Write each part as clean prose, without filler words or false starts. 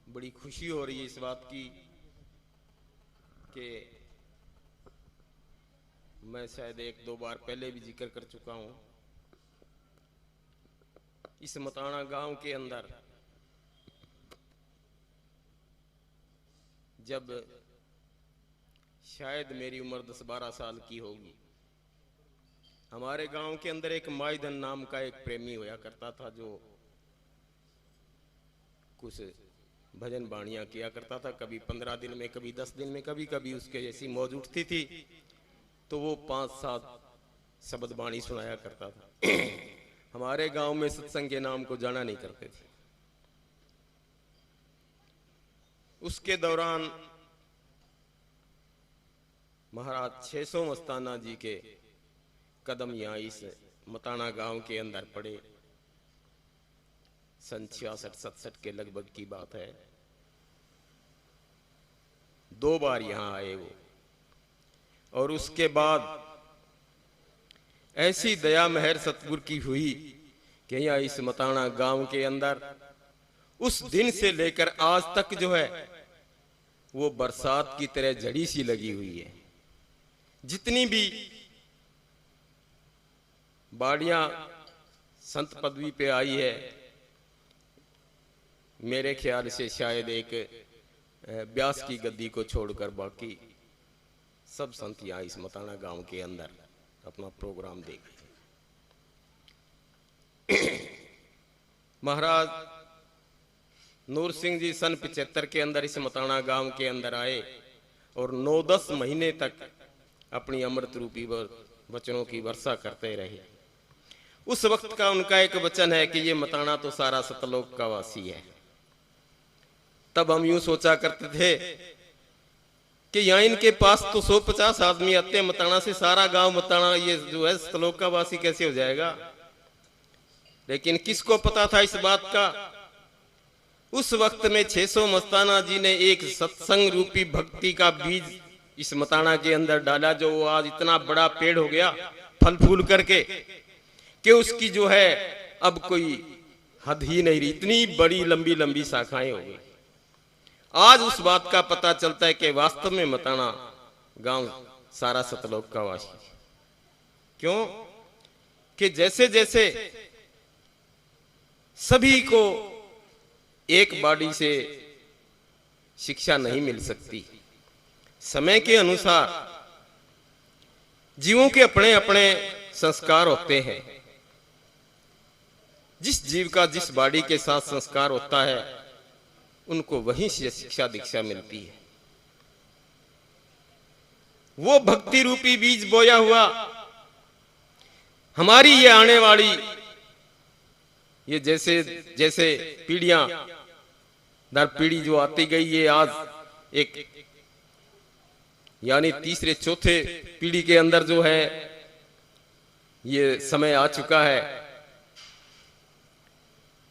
बड़ी खुशी हो रही है इस बात की कि मैं शायद एक दो बार पहले भी जिक्र कर चुका हूं, इस मताना गांव के अंदर जब शायद मेरी उम्र 10-12 साल की होगी, हमारे गांव के अंदर एक माईधन नाम का एक प्रेमी होया करता था जो कुछ भजन बाणियां किया करता था। कभी 15 दिन में, कभी 10 दिन में, कभी कभी उसके जैसी मौज उठती थी तो वो 5-7 शब्द बाणी सुनाया करता था। हमारे गांव में सत्संग के नाम को जाना नहीं करते थे। उसके दौरान महाराज 600 मस्ताना जी के कदम यहाँ इस मताना गांव के अंदर पड़े। सन 66-67 के लगभग की बात है। 2 बार यहां आए वो, और उसके बाद ऐसी दया मेहर सतगुरु की हुई कि यहाँ इस मताना गांव के अंदर उस दिन से लेकर आज तक जो है वो बरसात की तरह जड़ी सी लगी हुई है। जितनी भी बाड़ियां संत पदवी पे आई है, मेरे ख्याल से शायद एक ब्यास की गद्दी को छोड़कर बाकी सब संत यहाँ इस मताना गांव के अंदर अपना प्रोग्राम दे गए। महाराज नूर सिंह जी सन 75 के अंदर इस मताना गांव के अंदर आए और 9-10 महीने तक अपनी अमृत रूपी वचनों की वर्षा करते रहे। उस वक्त का उनका एक वचन है कि ये मताना तो सारा सतलोक का वासी है। तब हम यूं सोचा करते थे कि यहाँ इनके पास तो 150 आदमी आते हैं, मताना से सारा गांव मताना ये जो है सतलोक का वासी कैसे हो जाएगा। लेकिन किसको पता था इस बात का। उस वक्त में 600 मस्ताना जी ने एक सत्संग रूपी भक्ति का बीज इस मताना के अंदर डाला, जो आज इतना बड़ा पेड़ हो गया फल फूल करके कि उसकी जो है अब कोई हद ही नहीं रही। इतनी बड़ी लंबी लंबी शाखाएं हो गई। आज उस बात का पता चलता है कि वास्तव में मताना गांव सारा सतलोक का वासी। क्यों कि जैसे जैसे सभी को एक बाड़ी से शिक्षा नहीं मिल सकती, समय के अनुसार जीवों के अपने अपने संस्कार होते हैं। जिस जीव का जिस बाड़ी के साथ संस्कार होता है उनको वहीं से शिक्षा दीक्षा मिलती है। वो भक्ति रूपी बीज बोया हुआ हमारी ये आने वाली ये जैसे जैसे पीढ़ियां दर पीढ़ी जो आती गई, ये आज एक यानी तीसरे चौथे पीढ़ी के अंदर जो है ये समय आ चुका है।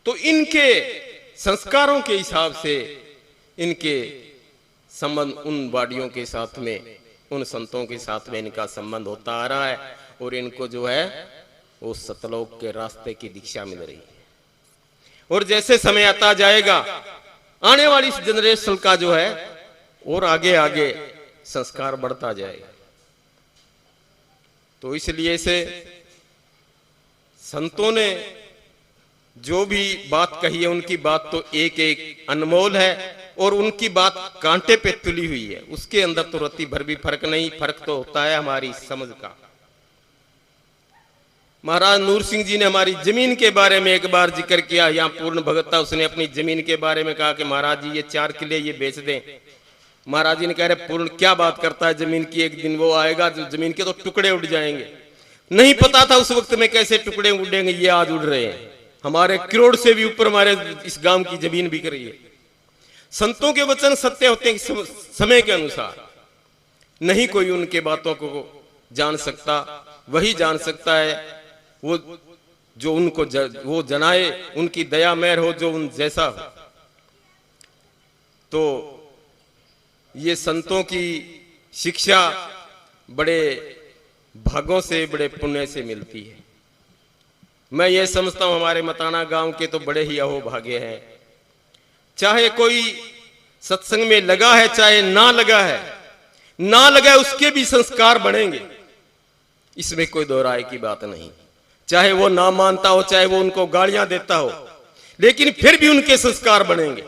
तो इनके संस्कारों के हिसाब से इनके संबंध उन बाड़ियों के साथ में, उन संतों के साथ में इनका संबंध होता आ रहा है और इनको जो है वो सतलोक के रास्ते की दीक्षा मिल रही है। और जैसे समय आता जाएगा आने वाली इस जनरेशन का जो है और आगे आगे संस्कार बढ़ता जाएगा। तो इसलिए से संतों ने जो भी बात कही है उनकी बात तो एक एक अनमोल है और उनकी बात कांटे पे तुली हुई है। उसके अंदर तो रत्ती भर भी फर्क नहीं, फर्क तो होता है हमारी समझ का। महाराज नूर सिंह जी ने हमारी जमीन के बारे में एक बार जिक्र किया। यहाँ पूर्ण भगत था, उसने अपनी जमीन के बारे में कहा कि महाराज जी ये 4 किले ये बेच दें। महाराज जी ने कह रहे पूर्ण क्या बात करता है जमीन की, एक दिन वो आएगा जो जमीन के तो टुकड़े उड़ जाएंगे। नहीं पता था उस वक्त में कैसे टुकड़े उड़ेंगे, ये आज उड़ रहे हैं। हमारे करोड़ से भी ऊपर हमारे इस गांव की जमीन बिक रही है। संतों के वचन सत्य होते हैं समय के अनुसार। नहीं कोई उनके बातों को जान सकता, वही जान सकता है वो जो उनको वो जनाए, उनकी दया मेहर हो जो उन जैसा हो। तो ये संतों की शिक्षा बड़े भागों से, बड़े पुण्य से मिलती है। मैं ये समझता हूं हमारे मताना गांव के तो बड़े ही अहोभाग्य हैं। चाहे कोई सत्संग में लगा है चाहे ना लगा है, ना लगा है उसके भी संस्कार बढ़ेंगे, इसमें कोई दो राय की बात नहीं। चाहे वो ना मानता हो, चाहे वो उनको गालियां देता हो, लेकिन फिर भी उनके संस्कार बनेंगे।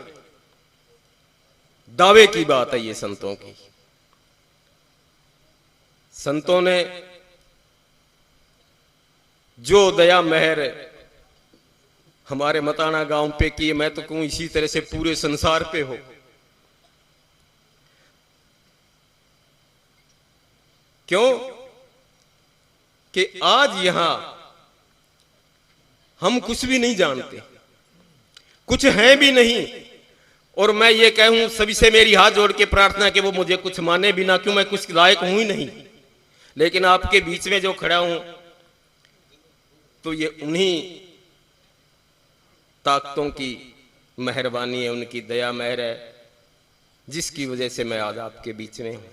दावे की बात है ये संतों की। संतों ने जो दया मेहर हमारे मताना गांव पे की, मैं तो कहूं इसी तरह से पूरे संसार पे हो। क्यों कि आज यहां हम कुछ भी नहीं जानते, कुछ हैं भी नहीं, और मैं ये कहूं सभी से मेरी हाथ जोड़ के प्रार्थना कि वो मुझे कुछ माने भी ना, क्यों मैं कुछ लायक हूं ही नहीं। लेकिन आपके बीच में जो खड़ा हूं तो ये उन्हीं ताकतों की मेहरबानी है, उनकी दया मेहर है, जिसकी वजह से मैं आज आपके बीच में हूं।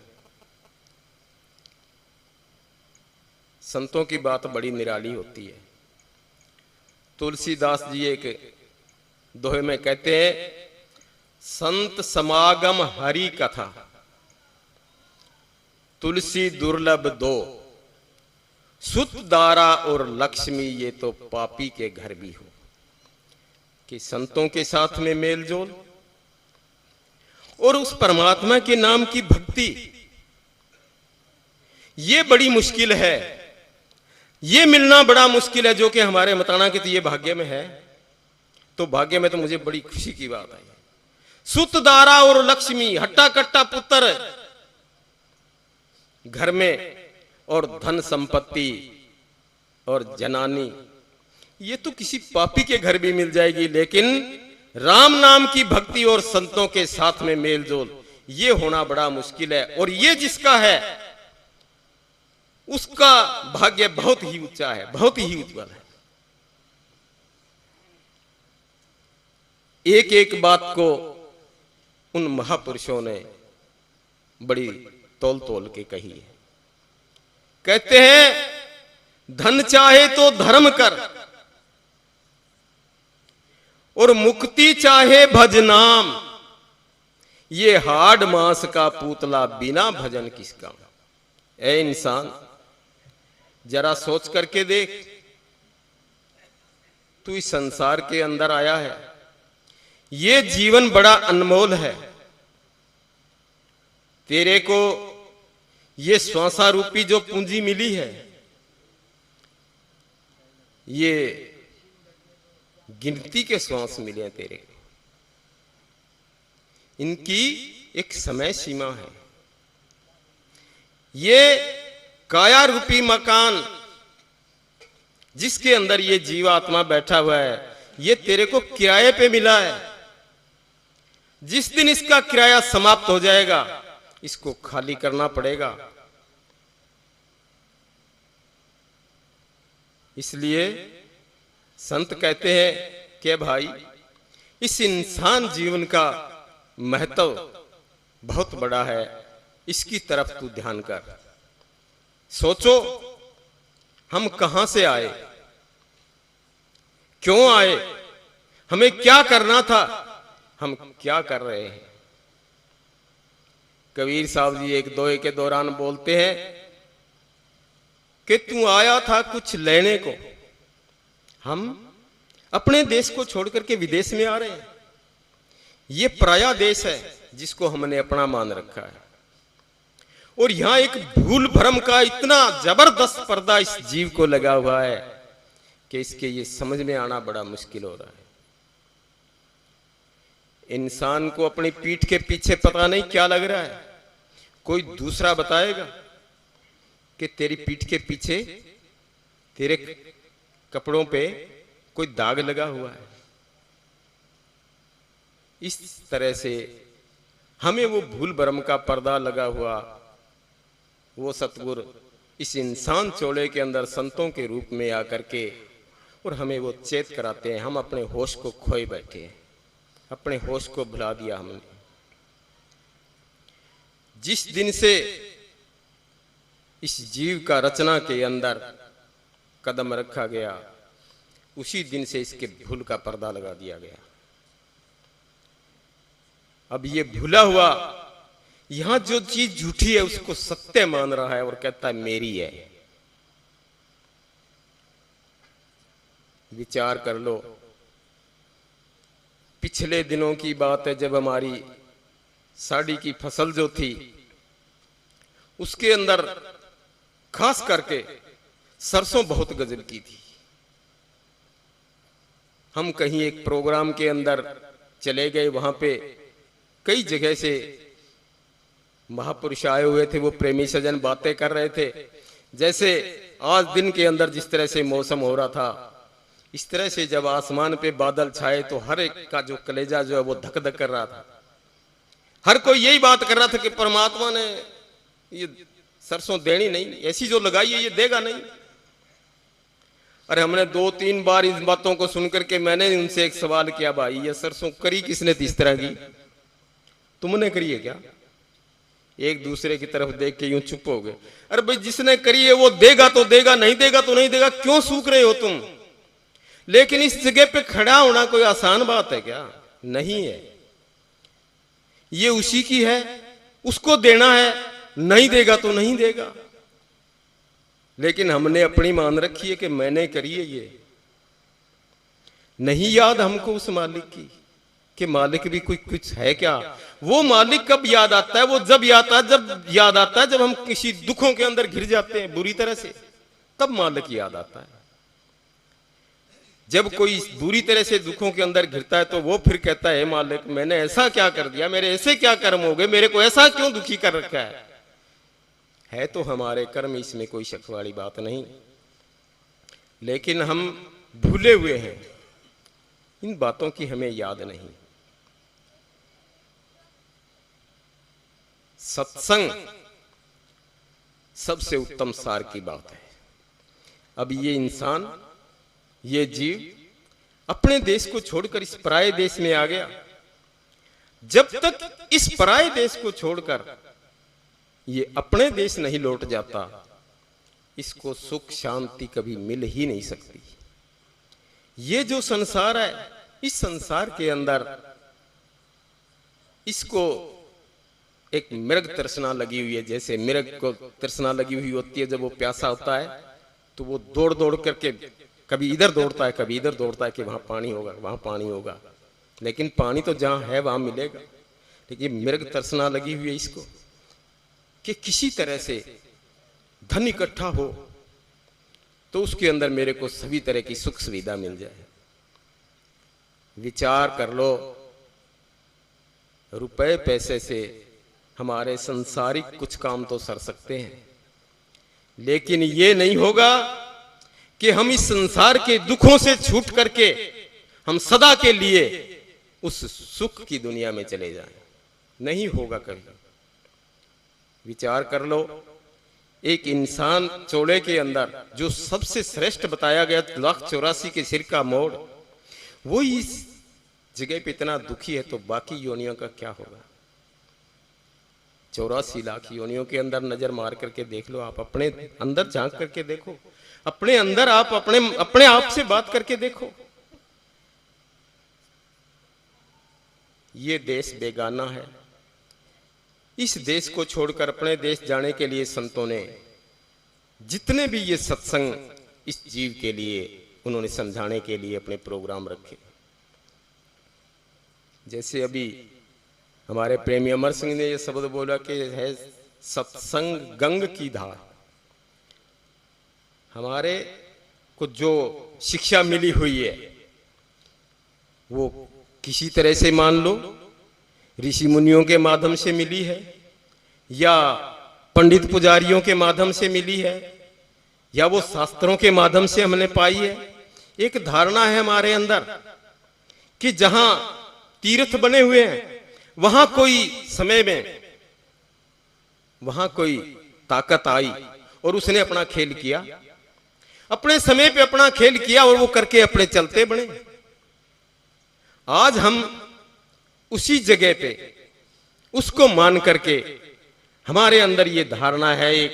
संतों की बात बड़ी निराली होती है। तुलसीदास जी एक दोहे में कहते हैं, संत समागम हरि कथा तुलसी दुर्लभ दो, सुत दारा और लक्ष्मी ये तो पापी के घर भी हो। कि संतों के साथ में मेल जोल और उस परमात्मा के नाम की भक्ति, ये बड़ी मुश्किल है, ये मिलना बड़ा मुश्किल है, जो कि हमारे मताना के तो ये भाग्य में है। तो भाग्य में तो मुझे बड़ी खुशी की बात आई। सुत दारा और लक्ष्मी, हट्टा कट्टा पुत्र घर में, और धन संपत्ति और जनानी, ये तो किसी पापी के घर भी मिल जाएगी, लेकिन राम नाम की भक्ति और संतों के साथ में मेल जोल, ये होना बड़ा मुश्किल है। और ये जिसका है उसका भाग्य बहुत ही ऊंचा है, बहुत ही उज्जवल है। एक एक बात को उन महापुरुषों ने बड़ी तोल तोल के कही है। कहते हैं, धन चाहे तो धर्म कर और मुक्ति चाहे भजनाम, ये हाड़ मांस का पूतला बिना भजन किस काम। ऐ इंसान, जरा सोच करके देख, तू इस संसार के अंदर आया है, ये जीवन बड़ा अनमोल है। तेरे को ये श्वासा रूपी जो पूंजी मिली है, ये गिनती के श्वास मिले हैं तेरे को, इनकी एक समय सीमा है। ये काया रूपी मकान जिसके अंदर ये जीवात्मा बैठा हुआ है, ये तेरे को किराए पे मिला है। जिस दिन इसका किराया समाप्त हो जाएगा, इसको खाली करना पड़ेगा। इसलिए संत कहते हैं कि भाई, इस इंसान जीवन का महत्व बहुत बड़ा है, इसकी तरफ तू ध्यान कर। सोचो, हम कहां से आए, क्यों आए, हमें क्या करना था, हम क्या कर रहे हैं। कबीर साहब जी एक दोहे के दौरान बोलते हैं कि तू आया था कुछ लेने को, हम अपने देश को छोड़ करके विदेश में आ रहे हैं। ये पराया देश है जिसको हमने अपना मान रखा है, और यहां एक भूल भ्रम का इतना जबरदस्त पर्दा इस जीव को लगा हुआ है कि इसके ये समझ में आना बड़ा मुश्किल हो रहा है। इंसान को अपनी पीठ के पीछे पता नहीं क्या लग रहा है, कोई दूसरा बताएगा कि तेरी पीठ के पीछे तेरे कपड़ों पे कोई दाग लगा हुआ है। इस तरह से हमें वो भूल भ्रम का पर्दा लगा हुआ वो सतगुरु इस इंसान चोले के अंदर संतों के रूप में आकर के और हमें वो चेत कराते हैं। हम अपने होश को खोए बैठे हैं, अपने होश को भुला दिया हमने। जिस दिन से इस जीव का रचना के अंदर कदम रखा गया, उसी दिन से इसके भूल का पर्दा लगा दिया गया। अब ये भूला हुआ यहां जो चीज झूठी है उसको सत्य मान रहा है और कहता है मेरी है। विचार कर लो, पिछले दिनों की बात है जब हमारी साड़ी की फसल जो थी उसके अंदर खास करके सरसों बहुत गजब की थी। हम कहीं एक प्रोग्राम के अंदर चले गए, वहां पे कई जगह से महापुरुष आए हुए थे, वो प्रेमी सजन बातें कर रहे थे। जैसे आज दिन के अंदर जिस तरह से मौसम हो रहा था, इस तरह से जब आसमान पे बादल छाए तो हर एक का जो कलेजा जो है वो धक धक कर रहा था। हर कोई यही बात कर रहा था कि परमात्मा ने ये सरसों देनी नहीं, ऐसी जो लगाई है ये देगा नहीं। अरे हमने 2-3 बार इस बातों को सुनकर के मैंने उनसे एक सवाल किया, भाई ये सरसों करी किसने थी इस तरह की? तुमने करी है क्या? एक दूसरे की तरफ देख के यूं चुप हो गए। अरे भाई जिसने करी है वो देगा तो देगा, नहीं देगा तो नहीं देगा, क्यों सूख रहे हो तुम? लेकिन इस जगह पे खड़ा होना कोई आसान बात है क्या? नहीं है। ये उसी की है, उसको देना है, नहीं देगा तो नहीं देगा। लेकिन हमने अपनी मान रखी है कि मैंने करी है। ये नहीं याद हमको उस मालिक की कि मालिक भी कोई कुछ है क्या? वो मालिक कब याद आता है? वो जब याद आता है जब हम किसी दुखों के अंदर घिर जाते हैं बुरी तरह से, तब मालिक याद आता है। जब कोई बुरी तरह से दुखों के अंदर घिरता है तो वो फिर कहता है मालिक मैंने ऐसा क्या कर दिया, मेरे ऐसे क्या कर्म हो गए, मेरे को ऐसा क्यों दुखी कर रखा है तो हमारे कर्म, इसमें कोई शक वाली बात नहीं। लेकिन हम भूले हुए हैं, इन बातों की हमें याद नहीं। सत्संग सबसे उत्तम सार की बात है। अब ये इंसान, ये जीव अपने देश को छोड़कर इस पराये देश में आ गया। जब तक इस पराये देश को छोड़कर ये अपने देश नहीं लौट जाता, इसको सुख शांति कभी मिल ही नहीं सकती। ये जो संसार है, इस संसार के अंदर इसको एक मृग तृष्णा लगी हुई है। जैसे मृग को तृष्णा लगी हुई होती है, जब वो प्यासा होता है तो वो दौड़ दौड़ करके कभी इधर दौड़ता है कभी इधर दौड़ता है कि वहां पानी होगा, वहां पानी होगा। लेकिन पानी तो जहां है वहां मिलेगा। लेकिन मृग तृष्णा लगी हुई है इसको कि किसी तरह से धन इकट्ठा हो तो उसके अंदर मेरे को सभी तरह की सुख सुविधा मिल जाए। विचार कर लो, रुपए पैसे से हमारे संसारिक कुछ काम तो सर सकते हैं, लेकिन ये नहीं होगा कि हम इस संसार के दुखों से छूट करके हम सदा के लिए उस सुख की दुनिया में चले जाएं। नहीं होगा कभी। विचार कर लो, एक इंसान चौड़े के अंदर जो सबसे श्रेष्ठ बताया गया 1,84,000 के सिर का मोड़, वो इस जगह पे इतना दुखी है तो बाकी योनियों का क्या होगा? 84 लाख योनियों के अंदर नजर मार करके देख लो, आप अपने अंदर झांक करके देखो, अपने अंदर आप अपने आप से बात करके देखो। ये देश बेगाना है। इस देश को छोड़कर अपने देश जाने के लिए संतों ने जितने भी ये सत्संग इस जीव के लिए उन्होंने समझाने के लिए अपने प्रोग्राम रखे। जैसे अभी हमारे प्रेमी अमर सिंह ने ये शब्द बोला कि है सत्संग गंग की धार। हमारे को जो शिक्षा मिली हुई है वो किसी तरह से मान लो ऋषि मुनियों के माध्यम से मिली है, या पंडित पुजारियों के माध्यम से मिली है, या वो शास्त्रों के माध्यम से हमने पाई है। एक धारणा है हमारे अंदर कि जहां तीर्थ बने हुए हैं वहां कोई समय में वहां कोई ताकत आई और उसने अपना खेल किया, अपने समय पे अपना खेल किया और वो करके अपने चलते बने। आज हम उसी जगह पे उसको मान करके हमारे अंदर ये धारणा है एक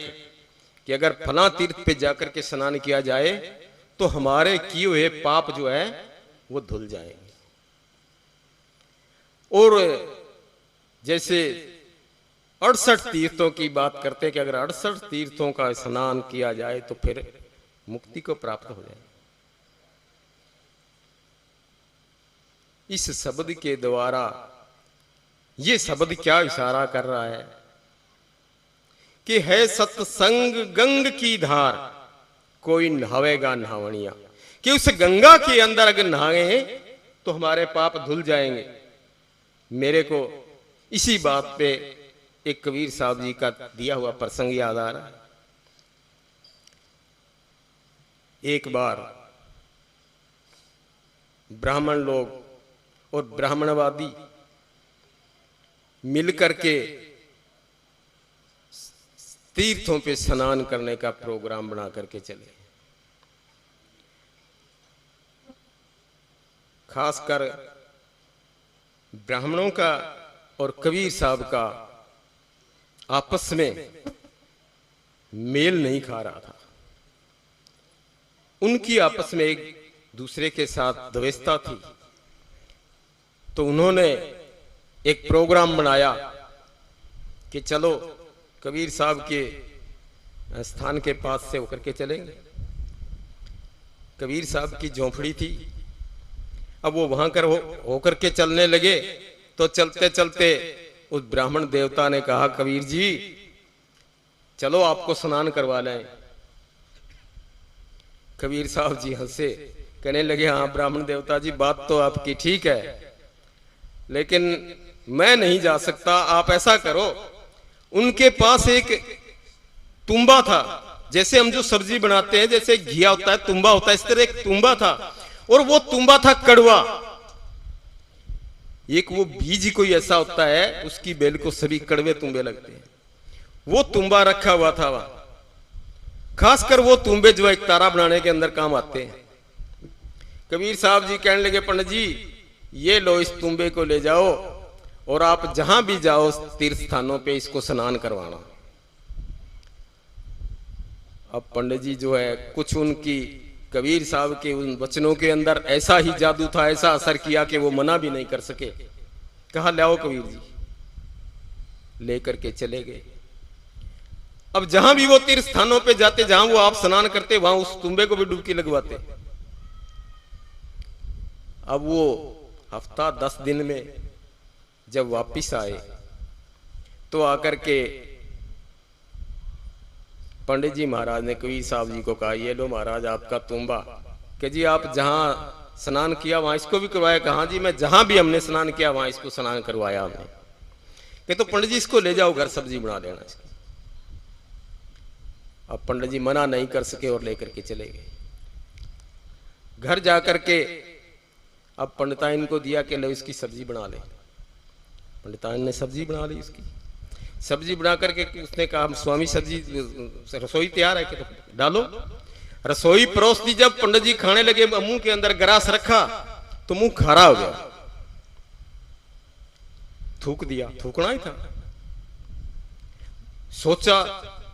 कि अगर फला तीर्थ पे जाकर के स्नान किया जाए तो हमारे किए हुए पाप जो है वो धुल जाएंगे। और जैसे 68 तीर्थों की बात करते कि अगर 68 तीर्थों का स्नान किया जाए तो फिर मुक्ति को प्राप्त हो जाए। इस शब्द के द्वारा ये शब्द क्या इशारा कर रहा है कि है सत्संग गंग की धार, कोई नहावेगा नहावणिया, कि उस गंगा के अंदर अगर नहाए तो हमारे पाप धुल जाएंगे। मेरे को इसी बात पे एक कबीर साहब जी का दिया हुआ प्रसंग याद आ रहा है। एक बार ब्राह्मण लोग और ब्राह्मणवादी मिलकर के तीर्थों पे स्नान करने का प्रोग्राम बना करके चले। खासकर ब्राह्मणों का और कबीर साहब का आपस में मेल नहीं खा रहा था। उनकी आपस में एक दूसरे के साथ द्वेषता थी। तो उन्होंने एक प्रोग्राम बनाया कि चलो कबीर साहब के स्थान के पास से होकर के चलेंगे। कबीर साहब की झोंपड़ी थी। अब वो वहां कर होकर के चलने लगे तो चलते चलते उस ब्राह्मण देवता ने कहा, कबीर जी चलो आपको स्नान करवा लें। कबीर साहब जी हंसे, कहने लगे, हाँ ब्राह्मण देवता जी बात तो आपकी ठीक है, लेकिन मैं नहीं जा सकता। आप ऐसा करो, उनके पास एक तुम्बा था, जैसे हम जो सब्जी बनाते हैं जैसे घिया होता है तुम्बा होता है, इस तरह एक तुम्बा था, और वो तुम्बा था कड़वा। एक वो बीज कोई ऐसा होता है उसकी बेल को सभी कड़वे तुम्बे लगते हैं। वो तुम्बा रखा हुआ था वहां। खासकर वो तुम्बे जो एक तारा बनाने के अंदर काम आते हैं। कबीर साहब जी कहने लगे, पंडित जी ये लो, इस तुम्बे को ले जाओ और आप जहां भी जाओ तीर्थ स्थानों पे इसको स्नान करवाना। अब पंडित जी जो है कुछ उनकी कबीर साहब के उन वचनों के अंदर ऐसा ही जादू था, ऐसा असर किया कि वो मना भी नहीं कर सके। कहा लाओ कबीर जी, लेकर के चले गए। अब जहां भी वो तीर्थ स्थानों पे जाते, जहां वो आप स्नान करते, वहां उस तुम्बे को भी डुबकी लगवाते। अब वो हफ्ता 10 दिन में जब वापिस आए तो आकर के पंडित जी महाराज ने कबीर साहब जी को कहा, ये लो महाराज आपका तुम्बा। कि जी आप जहां स्नान किया वहां इसको भी करवाया? कहा जी मैं जहां भी हमने स्नान किया वहां इसको स्नान करवाया हमने। कि तो पंडित जी इसको ले जाओ घर सब्जी बना देना इसकी। अब पंडित जी मना नहीं कर सके और लेकर के चले गए। घर जाकर के अब पंडिताइन को दिया कि लो इसकी सब्जी बना ले। पंडिताइन ने सब्जी बना ली। इसकी सब्जी बना करके उसने कहा, स्वामी सब्जी रसोई तैयार है कि तो डालो। रसोई परोस दी। जब पंडित जी खाने लगे, मुंह के अंदर ग्रास रखा तो मुंह खारा हो गया। थूक दिया, थूकना ही था। सोचा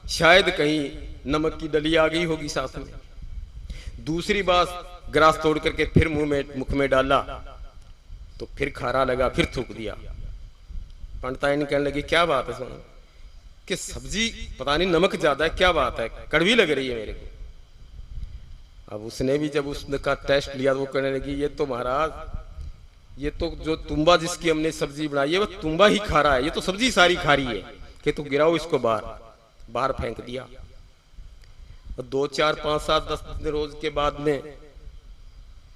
शायद कहीं नमक की डली आ गई होगी साथ में। दूसरी बार ग्रास तोड़ करके फिर मुख में डाला तो फिर खारा लगा, फिर थूक दिया। पंडिताइन कहने लगी, क्या बात है सोना, कि सब्जी पता नहीं नमक ज्यादा है, क्या बात है, कड़वी लग रही है मेरे को। अब उसने भी जब उसका टेस्ट लिया तो वो कहने लगी, ये तो महाराज, ये तो जो तुम्बा जिसकी हमने सब्जी बनाई है वो तुम्बा ही खारा है, ये तो सब्जी सारी खारी है। कि तू गिराओ इसको बाहर फेंक दिया। 2, 4, 5, 7, 10 रोज के बाद में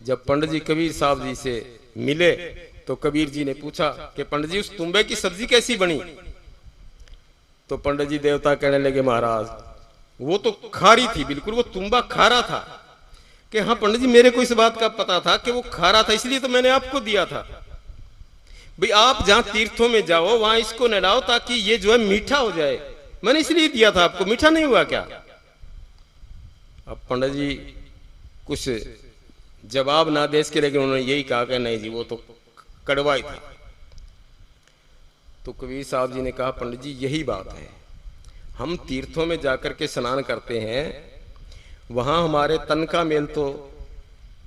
जब पंडित जी कबीर साहब जी से मिले तो कबीर जी ने पूछा कि पंडित जी उस तुम्बे की सब्जी कैसी बनी? तो पंडित जी देवता कहने लगे, महाराज वो तो खारी थी बिल्कुल, वो तुम्बा खारा था। कि हाँ पंडित जी मेरे को इस बात का पता था कि वो खारा था, इसलिए तो मैंने आपको दिया था। भाई आप जहां तीर्थों में जाओ वहां इसको न लाओ ताकि ये जो है मीठा हो जाए, मैंने इसलिए दिया था आपको। मीठा नहीं हुआ क्या? अब पंडित जी कुछ जवाब ना दे इसके, लेकिन उन्होंने यही कहा कि नहीं जी वो तो कड़वा ही था। तो कबीर साहब जी ने कहा, पंडित जी यही बात है, हम तीर्थों में जाकर के स्नान करते हैं, वहां हमारे तन का मेल तो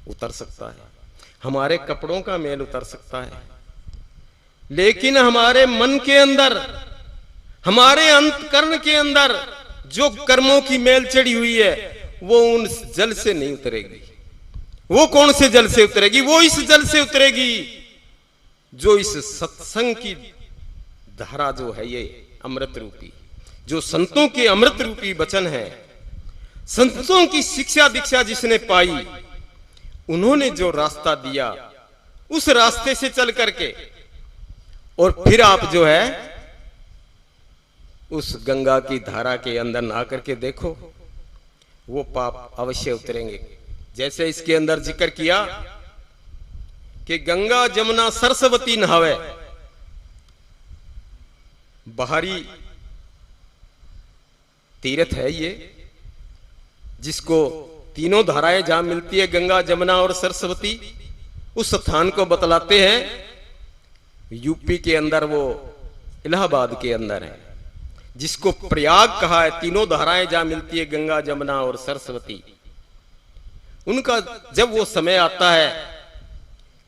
उतर सकता है, हमारे कपड़ों का मेल उतर सकता है, लेकिन हमारे मन के अंदर, हमारे अंतकरण के अंदर जो कर्मों की मेल चढ़ी हुई है वो उन जल से नहीं उतरेगी। वो कौन से जल से उतरेगी? वो इस जल से उतरेगी जो इस सत्संग की धारा जो है, ये अमृत रूपी, जो संतों के अमृत रूपी वचन है, संतों की शिक्षा दीक्षा जिसने पाई, उन्होंने जो रास्ता दिया उस रास्ते से चल करके और फिर आप जो है उस गंगा की धारा के अंदर नहा करके देखो, वो पाप अवश्य उतरेंगे। जैसे इसके अंदर जिक्र किया कि गंगा जमुना सरस्वती नहावे, बाहरी तीर्थ है ये, जिसको तीनों धाराएं जहां मिलती है, गंगा जमुना और सरस्वती, उस स्थान को बतलाते हैं। यूपी के अंदर वो इलाहाबाद के अंदर है, जिसको प्रयाग कहा है। तीनों धाराएं जहां मिलती है, गंगा जमुना और सरस्वती, उनका जब वो समय आता है,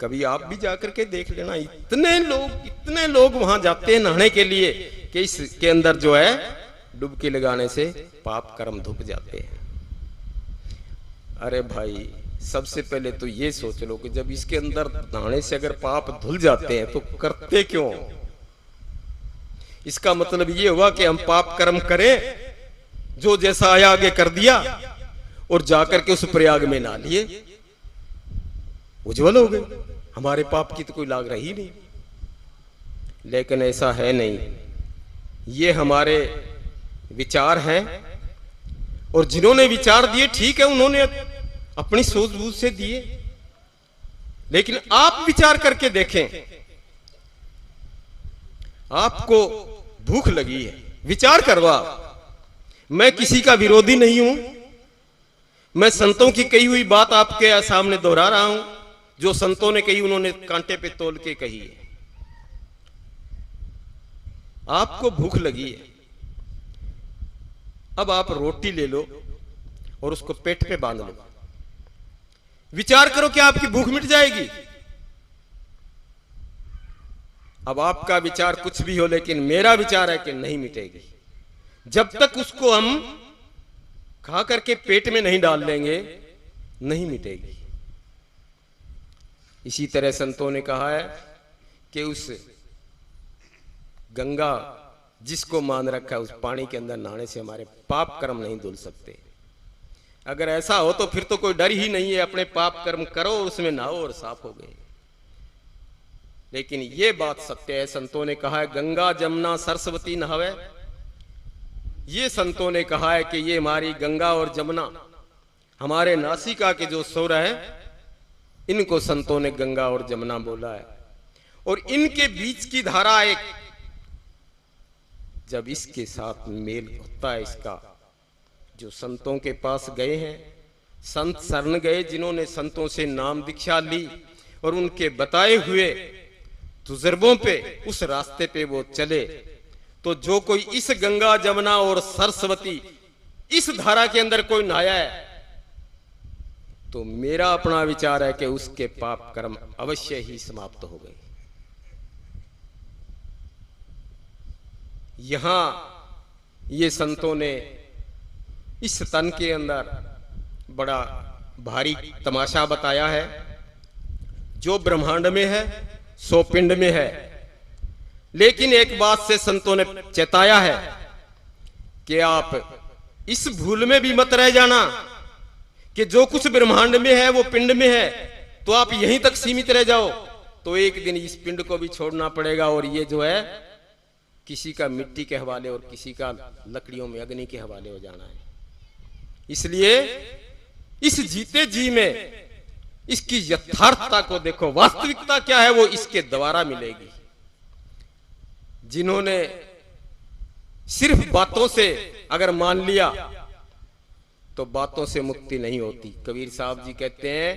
कभी आप भी जाकर के देख लेना, इतने लोग वहां जाते हैं नहाने के लिए कि इसके अंदर जो है डुबकी लगाने से पाप कर्म धुप जाते हैं। अरे भाई, सबसे पहले तो ये सोच लो कि जब इसके अंदर नहाने से अगर पाप धुल जाते हैं तो करते क्यों? इसका मतलब ये हुआ कि हम पाप कर्म करें, जो जैसा आया आगे कर दिया और जाकर के उस प्रयाग में नहा लिए, उज्जवल हो गए, हमारे पाप की तो कोई लाग रही नहीं। लेकिन ऐसा है नहीं, ये हमारे विचार हैं, और जिन्होंने विचार दिए ठीक है, उन्होंने अपनी सूझबूझ से दिए, लेकिन आप विचार करके देखें। आपको भूख लगी है, विचार करवा। मैं किसी का विरोधी नहीं हूं, मैं संतों की कही हुई बात आपके सामने दोहरा रहा हूं। जो संतों ने कही, उन्होंने कांटे पे तोल के कही है। आपको भूख लगी है, अब आप रोटी ले लो और उसको पेट पे बांध लो, विचार करो कि आपकी भूख मिट जाएगी। अब आपका विचार कुछ भी हो, लेकिन मेरा विचार है कि नहीं मिटेगी। जब तक उसको हम खा करके पेट में नहीं डाल लेंगे, नहीं मिटेगी। इसी तरह संतों ने कहा है कि उस गंगा जिसको मान रखा है, उस पानी के अंदर नहाने से हमारे पाप कर्म नहीं धुल सकते। अगर ऐसा हो तो फिर तो कोई डर ही नहीं है, अपने पाप कर्म करो, उसमें नहाओ और साफ हो गए। लेकिन ये बात सत्य है, संतों ने कहा है गंगा जमुना सरस्वती नहावे। ये संतों ने कहा है कि ये हमारी गंगा और जमुना, हमारे नासिका के जो सुर है, इनको संतों ने गंगा और जमुना बोला है। और इनके बीच की धारा एक, जब इसके साथ मेल होता है इसका, जो संतों के पास गए हैं, संत शरण गए, जिन्होंने संतों से नाम दीक्षा ली और उनके बताए हुए तुजर्बों पे, उस रास्ते पे वो चले, तो जो कोई इस गंगा जमुना और सरस्वती इस धारा के अंदर कोई नहाया है, तो मेरा अपना विचार है कि उसके पाप कर्म अवश्य ही समाप्त हो गए। यहां ये संतों ने इस तन के अंदर बड़ा भारी तमाशा बताया है। जो ब्रह्मांड में है सो पिंड में है, लेकिन एक बात से संतों ने चेताया है कि आप इस भूल में भी मत रह जाना कि जो कुछ ब्रह्मांड में है वो पिंड में है, तो आप यहीं तक सीमित रह जाओ, तो एक दिन इस पिंड को भी छोड़ना पड़ेगा, और ये जो है किसी का मिट्टी के हवाले और किसी का लकड़ियों में अग्नि के हवाले हो जाना है। इसलिए इस जीते जी में इसकी यथार्थता को देखो, वास्तविकता क्या है वो इसके द्वारा मिलेगी। जिन्होंने सिर्फ बातों से अगर मान लिया तो बातों से मुक्ति नहीं होती। कबीर साहब जी कहते हैं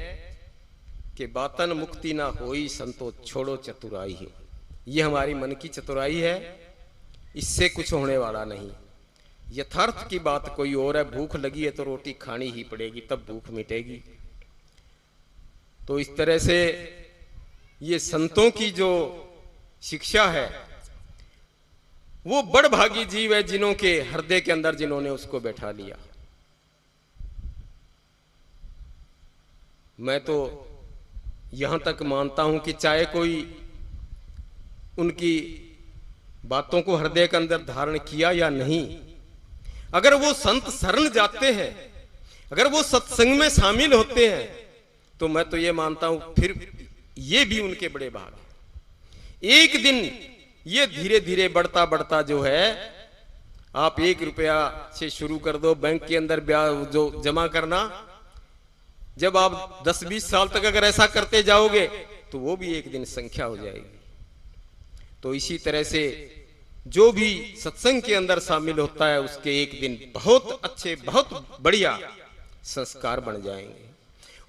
कि बातन मुक्ति ना होई संतो छोड़ो चतुराई है। ये हमारी मन की चतुराई है, इससे कुछ होने वाला नहीं। यथार्थ की बात कोई और है। भूख लगी है तो रोटी खानी ही पड़ेगी, तब भूख मिटेगी। तो इस तरह से ये संतों की जो शिक्षा है, वो बड़ भागी जीव है जिन्हों के हृदय के अंदर जिन्होंने उसको बैठा लिया। मैं तो यहां तक मानता हूं कि चाहे कोई उनकी बातों को हृदय के अंदर धारण किया या नहीं, अगर वो संत शरण जाते हैं, अगर वो सत्संग में शामिल होते हैं, तो मैं तो ये मानता हूं फिर ये भी उनके बड़े भाग हैं। एक दिन ये धीरे धीरे बढ़ता बढ़ता जो है, आप 1 रुपया से शुरू कर दो बैंक के अंदर ब्याज जो जमा करना, जब आप 10-20 साल तक अगर ऐसा करते जाओगे तो वो भी एक दिन संख्या हो जाएगी। तो इसी तरह से जो भी सत्संग के अंदर शामिल होता है उसके एक दिन बहुत अच्छे बहुत बढ़िया संस्कार बन जाएंगे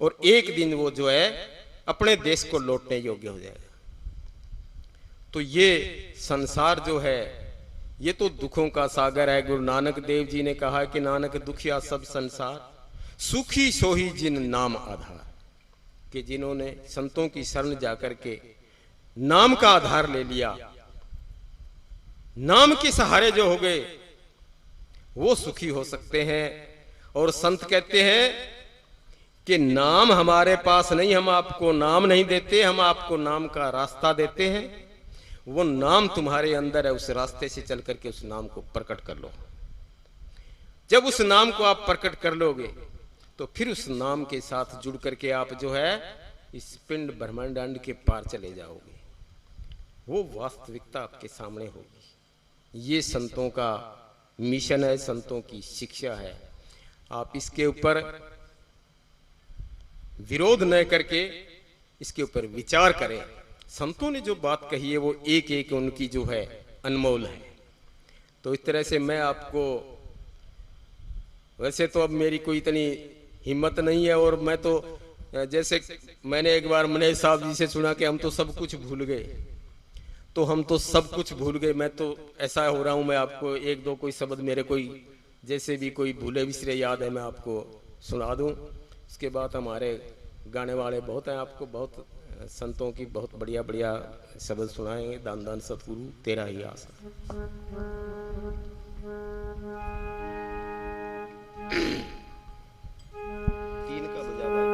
और एक दिन वो जो है अपने देश को लौटने योग्य हो जाएगा। तो ये संसार जो है ये तो दुखों का सागर है। गुरु नानक देव जी ने कहा कि नानक दुखिया सब संसार, सुखी सोही जिन नाम आधार, कि जिन्होंने संतों की शरण जाकर के नाम का आधार ले लिया, नाम के सहारे जो हो गए वो सुखी हो सकते हैं। और संत कहते हैं कि नाम हमारे पास नहीं, हम आपको नाम नहीं देते, हम आपको नाम का रास्ता देते हैं। वो नाम तुम्हारे अंदर है, उस रास्ते से चल करके उस नाम को प्रकट कर लो। जब उस नाम को आप प्रकट कर लोगे तो फिर उस नाम के साथ जुड़ करके आप जो है इस पिंड ब्रह्मांड के पार चले जाओगे, वो वास्तविकता आपके सामने होगी। ये संतों का मिशन है, संतों की शिक्षा है। आप इसके ऊपर विरोध न करके इसके ऊपर विचार करें। संतों ने जो बात कही है वो एक एक उनकी जो है अनमोल है। तो इस तरह से मैं आपको, वैसे तो अब मेरी कोई इतनी हिम्मत नहीं है, और मैं तो जैसे मैंने एक बार मनीष साहब जी से सुना कि हम तो सब कुछ भूल गए, तो हम तो सब कुछ भूल गए। मैं तो ऐसा हो रहा हूं, मैं आपको 1-2 कोई शब्द मेरे कोई जैसे भी कोई भूले बिसरे याद है मैं आपको सुना दूं। उसके बाद हमारे गाने वाले बहुत हैं, आपको बहुत संतों की बहुत बढ़िया बढ़िया शब्द सुनाएंगे। दान दान सतगुरु तेरा ही आशा। तीन का बजा हुआ है।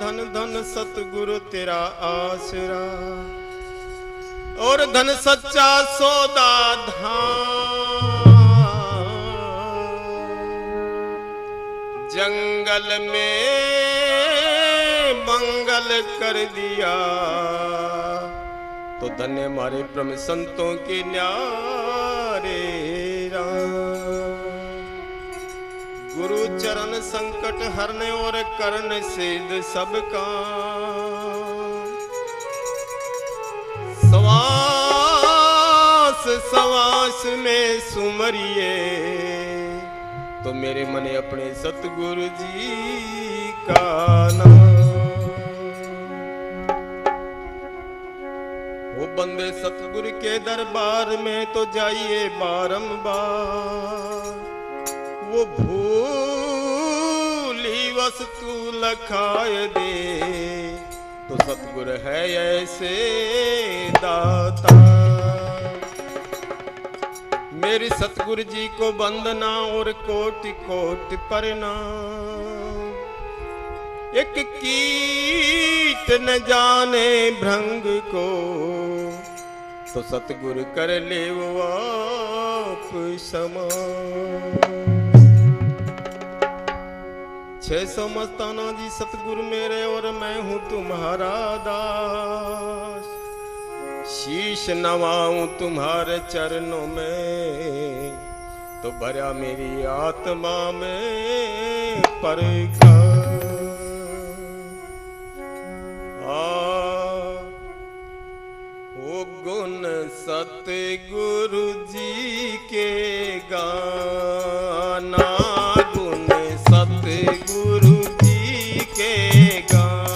धन धन सतगुरु तेरा आसरा, और धन सच्चा सौदा धाम। जंगल में मंगल कर दिया, तो धन्य हमारे ब्रह्म संतों के न्यारे राम। गुरु चरण संकट हरने और करन सिद्ध सब काम। सवास सवास में सुमरिए, तो मेरे मने अपने सतगुरु जी का नाम। वो बंदे सतगुरु के दरबार में तो जाइए बारंबार। वो भूली वस्तु लखाए दे, तो सतगुरु है ऐसे दाता। मेरी सतगुरु जी को वंदना और कोटि कोटि प्रणाम। एक कीट न जाने भृंग को, तो सतगुरु कर ले वो आप समान। 600 मस्ताना जी सतगुरु मेरे, और मैं हूँ तुम्हारा दास। शीश नवाऊं तुम्हारे चरणों में, तो भरा मेरी आत्मा में प्रकाश। ओ गुण सतगुरु जी के गाना, गुण सतगुरु जी के गाना।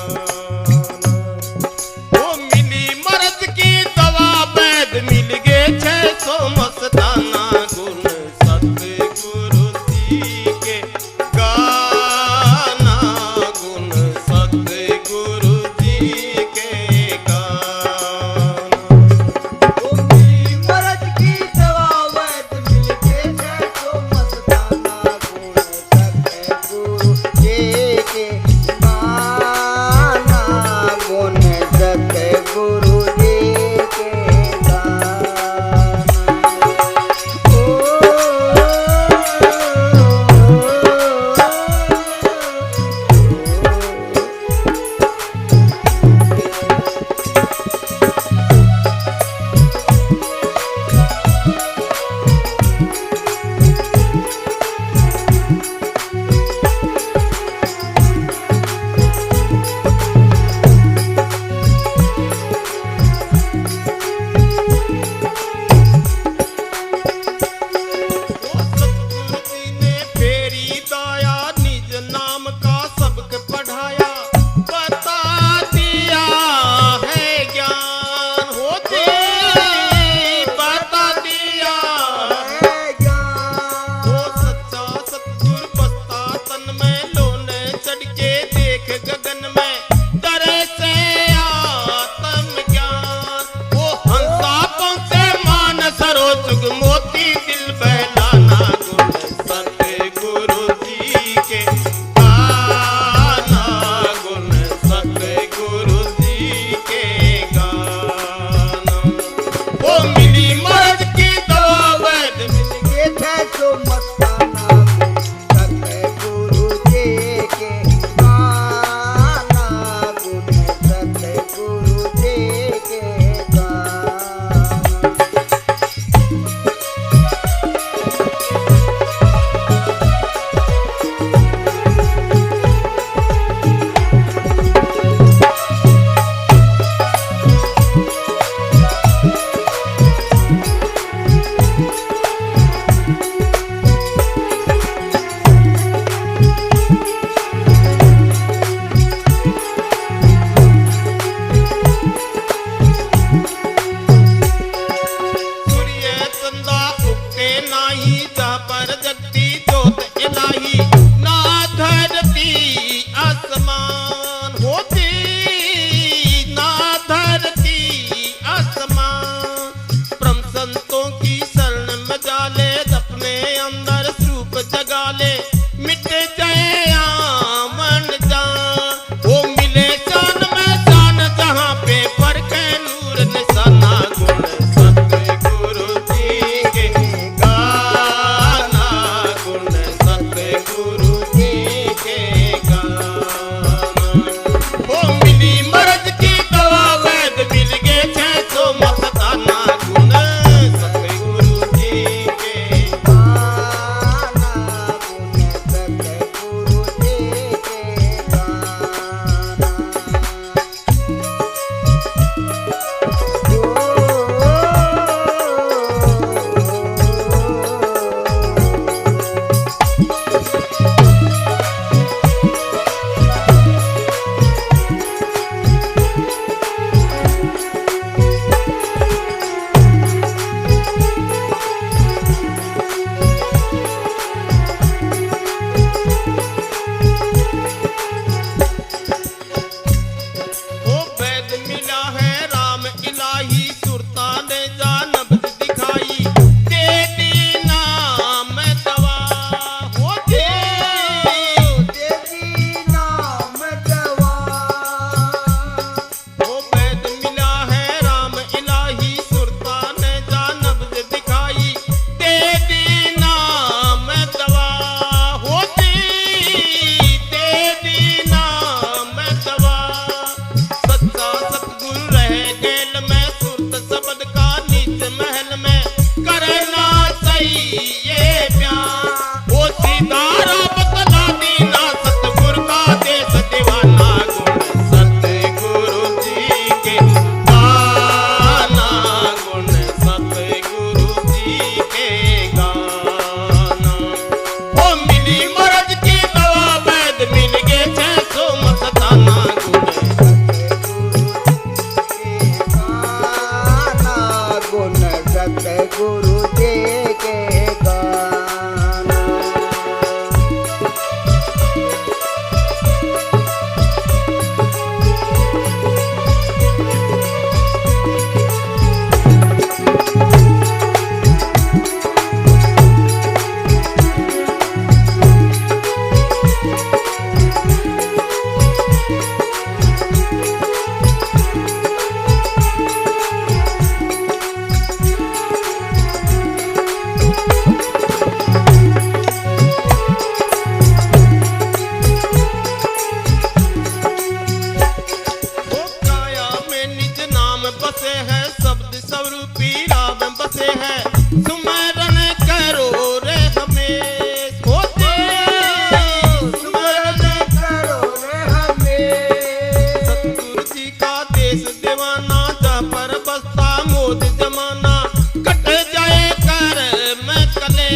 गुरु जी का देश दीवाना, जा पर बसता मोद जमाना, कट जाए कर मैं कले,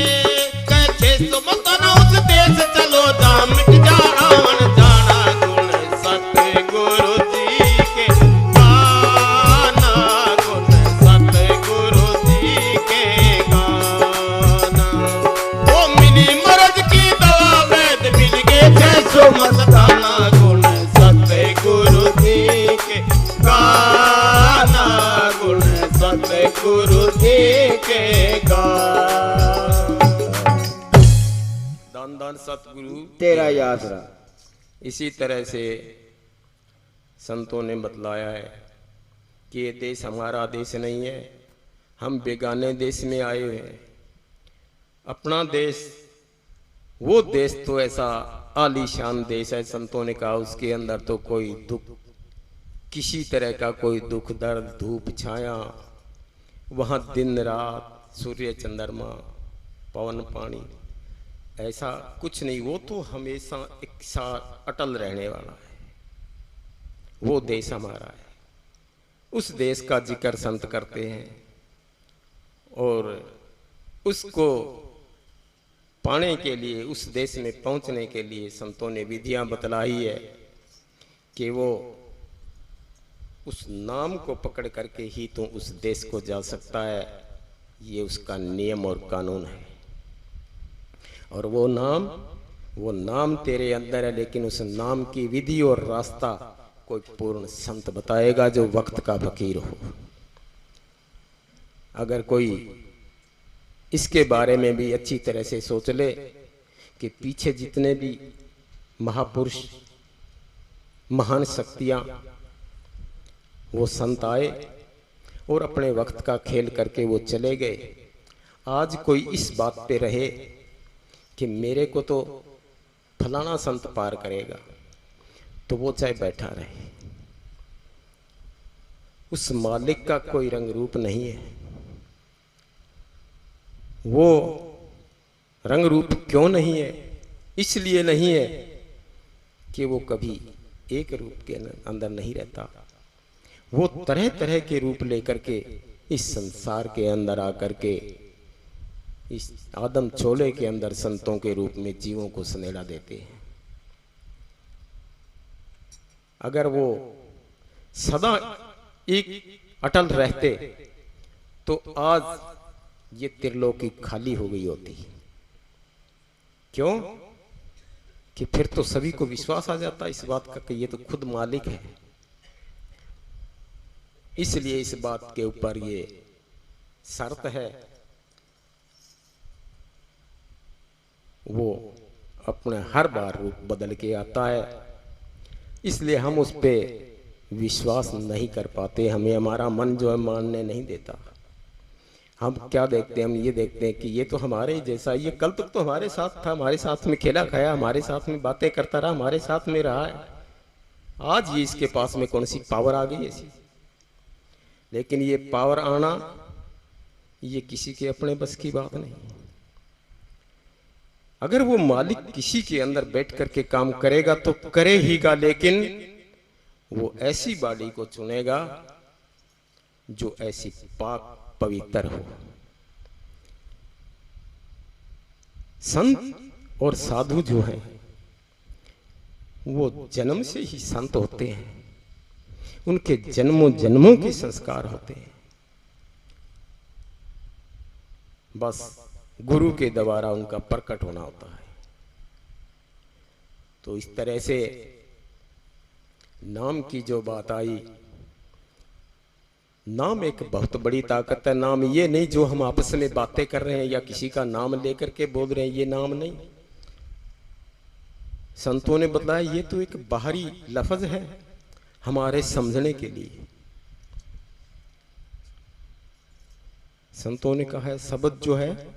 कैसे सुमतना उस देश चलो, जा मिट जा आवन जाना, गुण सतगुरु जी के गाना, गुण सतगुरु जी के गाना। ओ मिली मरज की दवा वैद मिल गए जैसो मस्ताना, गुण सतगुरु जी के गाना, गुण सतगुरु जी के गाना। दान दान सतगुरु तेरा ही आसरा। इसी तरह से संतों ने बतलाया है कि ये देश हमारा देश नहीं है, हम बेगाने देश में आए हुए हैं। अपना देश, वो देश तो ऐसा आलीशान देश है, संतों ने कहा उसके अंदर तो कोई दुख, किसी तरह का कोई दुख दर्द धूप छाया, वहाँ दिन रात सूर्य चंद्रमा पवन पानी ऐसा कुछ नहीं, वो तो हमेशा एक साथ अटल रहने वाला है, वो देश हमारा है। उस देश का जिक्र संत करते हैं और उसको पाने के लिए, उस देश में पहुंचने के लिए संतों ने विधियां बतलाई है कि वो उस नाम को पकड़ करके ही तो उस देश को जा सकता है, ये उसका नियम और कानून है। और वो नाम तेरे अंदर है, लेकिन उस नाम की विधि और रास्ता कोई पूर्ण संत बताएगा जो वक्त का फकीर हो। अगर कोई इसके बारे में भी अच्छी तरह से सोच ले कि पीछे जितने भी महापुरुष महान शक्तियां वो संत आए और अपने वक्त का खेल करके वो चले गए, आज कोई इस बात पे रहे कि मेरे को तो फलाना संत पार करेगा, तो वो चाहे बैठा रहे, उस मालिक का कोई रंग रूप नहीं है। वो रंग रूप क्यों नहीं है? इसलिए नहीं है कि वो कभी एक रूप के अंदर नहीं रहता, वो तरह तरह के रूप लेकर के इस संसार के अंदर आकर के इस आदम चोले के अंदर संतों के रूप में जीवों को सनेड़ा देते हैं। अगर वो सदा एक अटल रहते तो आज ये त्रिलोकी खाली हो गई होती। क्यों? कि फिर तो सभी को विश्वास आ जाता इस बात का कि ये तो खुद मालिक है। इसलिए इस बात के ऊपर ये शर्त है, वो अपने हर बार रूप बदल के आता है, इसलिए हम उस पे विश्वास नहीं कर पाते। हमें हमारा मन जो है मानने नहीं देता। हम क्या देखते हैं? हम ये देखते हैं कि ये तो हमारे ही जैसा, ये कल तक तो हमारे साथ था, हमारे साथ में खेला खाया, हमारे साथ में बातें करता रहा, हमारे साथ में रहा है, आज ये इसके पास में कौन सी पावर आ गई ऐसी? लेकिन ये पावर आना ये किसी के अपने बस की बात नहीं। अगर वो मालिक किसी के अंदर बैठ करके काम करेगा तो करे ही गा, लेकिन वो ऐसी बॉडी को चुनेगा जो ऐसी पाक पवित्र हो। संत और साधु जो हैं वो जन्म से ही संत होते हैं, उनके जन्मों जन्मों के संस्कार होते हैं, बस गुरु के द्वारा उनका प्रकट होना होता है। तो इस तरह से नाम की जो बात आई, नाम एक बहुत बड़ी ताकत है। नाम ये नहीं जो हम आपस में बातें कर रहे हैं या किसी का नाम लेकर के बोल रहे हैं, ये नाम नहीं। संतों ने बताया ये तो एक बाहरी लफ्ज है हमारे समझने के लिए। संतों ने कहा है शब्द जो है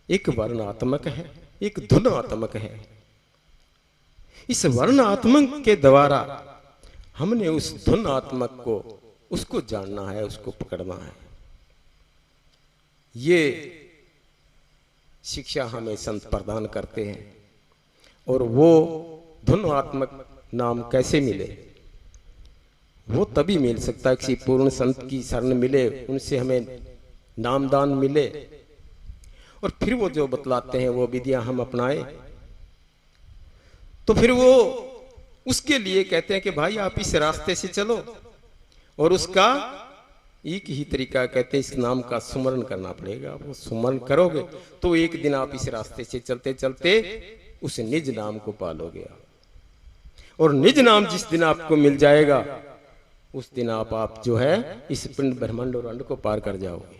एक वर्णात्मक है, एक धुनात्मक है। इस वर्णात्मक के द्वारा हमने उस धुनात्मक को, उसको जानना है, उसको पकड़ना है। ये शिक्षा हमें संत प्रदान करते हैं। और वो धुनात्मक नाम कैसे मिले? वो तभी मिल सकता है, किसी पूर्ण संत की शरण मिले, उनसे हमें नामदान मिले और फिर वो जो बतलाते हैं वो विधियां हम अपनाएं। तो फिर वो उसके लिए कहते हैं कि भाई आप इस रास्ते से चलो, और उसका एक ही तरीका कहते हैं, इस नाम का सुमरण करना पड़ेगा। वो सुमरण करोगे तो एक दिन आप इस रास्ते से चलते चलते उस निज नाम को पालोगे। और निज नाम जिस दिन आपको मिल जाएगा उस दिन आप जो है इस पिंड ब्रह्मांड और अंड को पार कर जाओगे,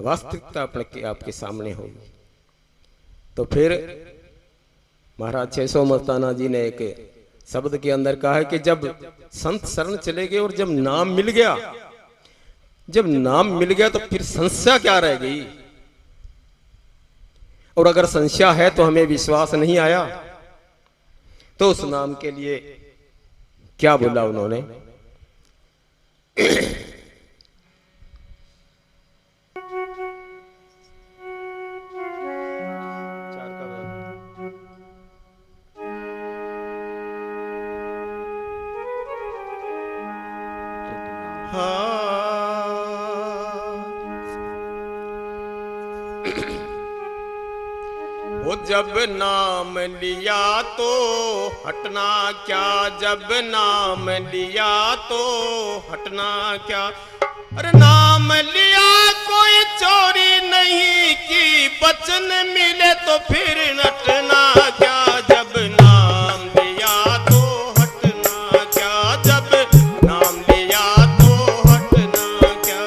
वास्तविकता आपके सामने होगी। तो फिर महाराज 600 मस्ताना जी ने एक शब्द के अंदर कहा है कि जब संत शरण चले गए और जब नाम मिल गया, जब नाम मिल गया तो फिर संशय क्या रह गई। और अगर संशय है तो हमें विश्वास नहीं आया, तो उस नाम के लिए क्या बोला उन्होंने। वो जब नाम लिया तो हटना क्या, जब नाम लिया तो हटना क्या। अरे नाम लिया कोई चोरी नहीं की, वचन मिले तो फिर हटना क्या। जब नाम लिया तो हटना क्या, जब नाम लिया तो हटना क्या।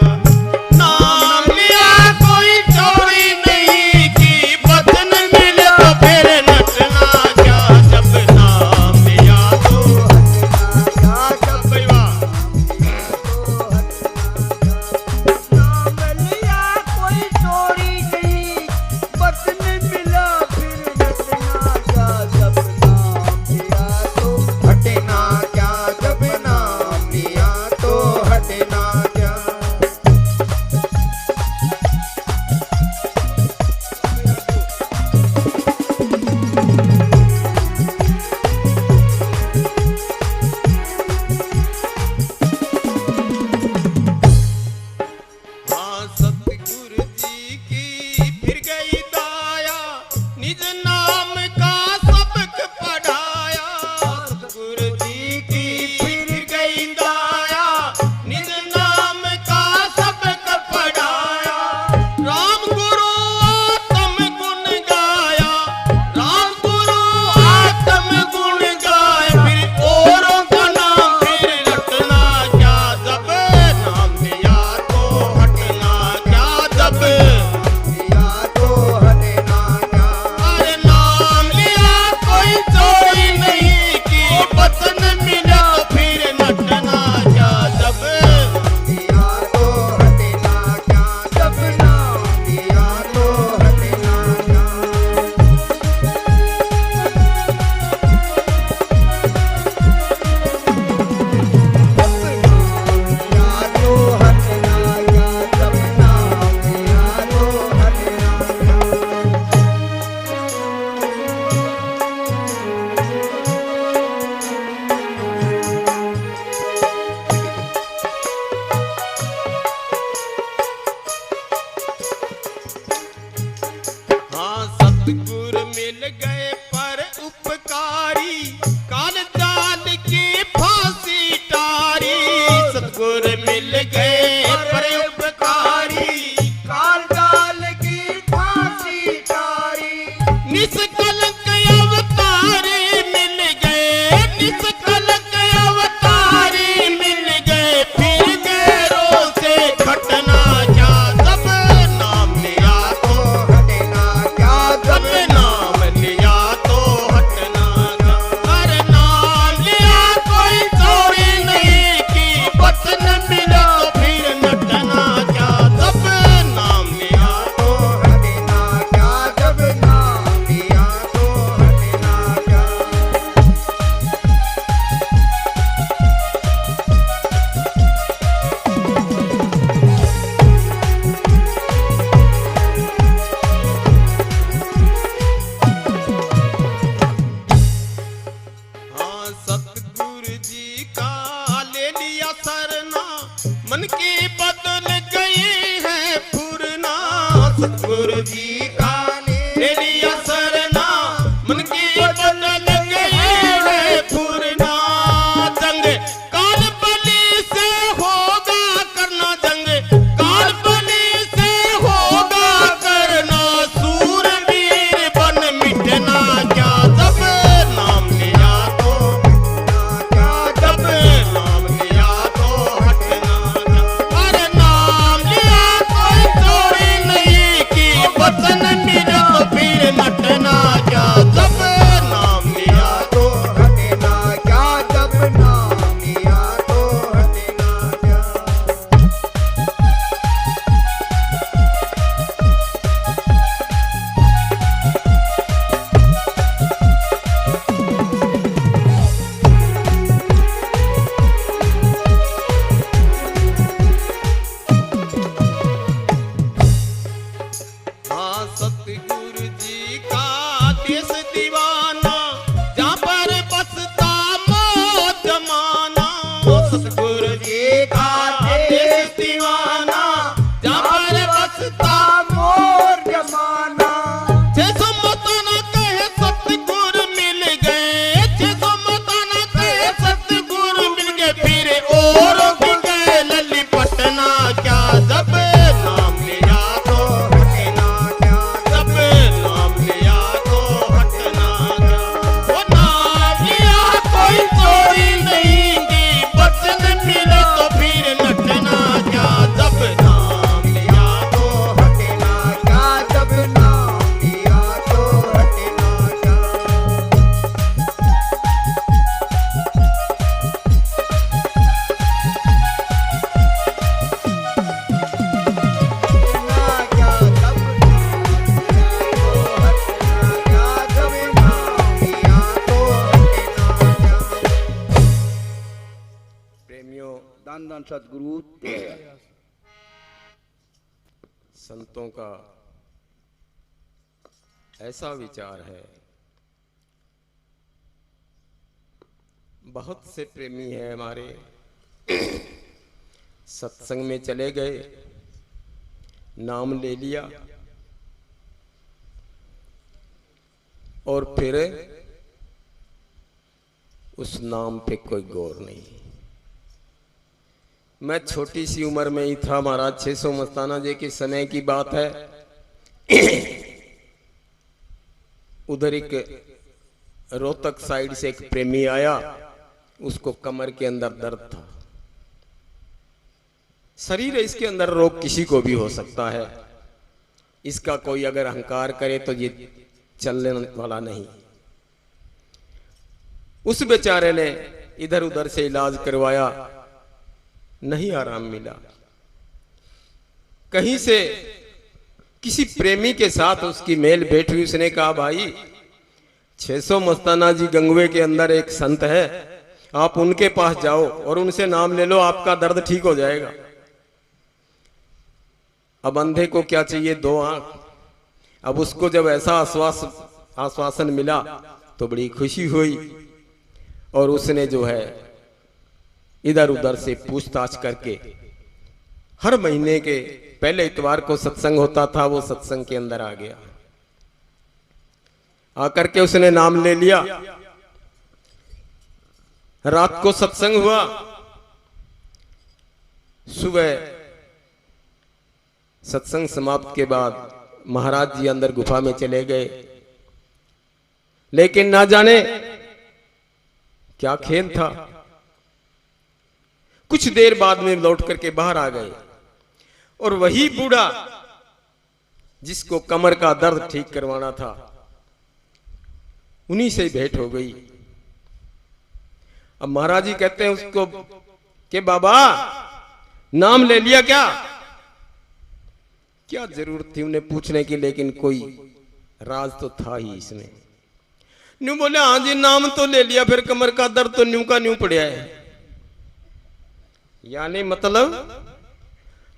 नाम लिया कोई चोरी नहीं की, वचन मिले तो फिर हटना क्या। जब नाम लिया तो हटना क्या, जब वचन मन की बदल गई है फुरना, सतगुरु जी का ले लिया सरना, मन की बदल गई है फुरना। जंग काल बली से होगा करना, जंग काल बली से होगा करना, सूरवीर बन मिटना क्या जब नाम लिया तो क्या, जब नाम लिया तो हटना क्या। अरे नाम लिया कोई चोरी नहीं की, वचन मिले तो फिर मटना क्या, जब नाम लिया तो हटना क्या, जब नाम लिया तो हटना क्या। हाँ सतगुरु जी का देश दीवाना, जहाँ पर बसता मौत जमाना, सतगुरु जी का देश दीवाना, जहाँ पर बसता मोर जमाना, 600 मताना कहे सतगुरु मिल गए, 600 मताना कहे सतगुरु मिल गए, फिर और भी गए लली पटना क्या, जब नाम लिया तो हटना क्या, जब नाम लिया तो हटना क्या। वो नाम लिया कोई चोरी नहीं की, वचन मिले तो फिर नटना क्या, जब नाम लिया तो हटना क्या, जब नाम लिया तो हटना क्या। हटना क्या, जब नाम लिया तो हटना क्या, जब नाम लिया तो हटना क्या। प्रेमियों, धन धन सतगुरु तेरा। संतों का ऐसा विचार है, बहुत से प्रेमी हैं हमारे, सत्संग में चले गए, नाम ले लिया और फिर उस नाम पे कोई गौर नहीं। मैं छोटी सी उम्र में ही था महाराज, 600 मस्ताना जी के समय की बात है। उधर एक रोहतक साइड से एक प्रेमी आया, उसको कमर के अंदर दर्द था। शरीर है, इसके अंदर रोग किसी को भी हो सकता है, इसका कोई अगर अहंकार करे तो ये चलने वाला नहीं। उस बेचारे ने इधर उधर से इलाज करवाया, नहीं आराम मिला। कहीं से किसी प्रेमी के साथ उसकी मेल बैठ हुई, उसने कहा भाई 600 मस्ताना जी गंगवे के अंदर एक संत है, आप उनके पास जाओ और उनसे नाम ले लो, आपका दर्द ठीक हो जाएगा। अब अंधे को क्या चाहिए, 2 आंख। अब उसको जब ऐसा आश्वासन मिला तो बड़ी खुशी हुई और उसने जो है इधर उधर से पूछताछ करके हर महीने के पहले इतवार को सत्संग होता था, वो सत्संग के अंदर आ गया। आकर के उसने नाम ले लिया। रात को सत्संग हुआ, सुबह सत्संग समाप्त के बाद महाराज जी अंदर गुफा में चले गए, लेकिन ना जाने क्या खेल था। कुछ देर बाद में लौट करके बाहर आ गए और वही बूढ़ा जिसको कमर का दर्द ठीक करवाना था, उन्हीं से भेंट हो गई। अब महाराज जी कहते हैं उसको कि बाबा नाम ले लिया क्या? क्या जरूरत थी उन्हें पूछने की, लेकिन कोई राज तो था ही इसमें। न्यू बोले हाँ जी नाम तो ले लिया, फिर कमर का दर्द तो न्यू का न्यू पड़ा है। यानी मतलब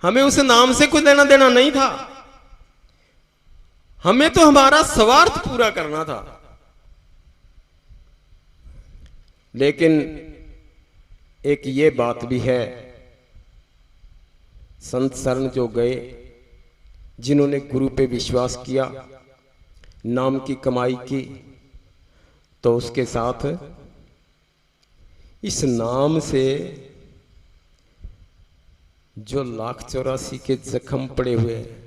हमें उस नाम से कोई लेना देना नहीं था, हमें तो हमारा स्वार्थ पूरा करना था। लेकिन एक ये बात भी है संत शरण जो गए, जिन्होंने गुरु पे विश्वास किया, नाम की कमाई की, तो उसके साथ इस नाम से जो 1,84,000 के जख्म पड़े हुए हैं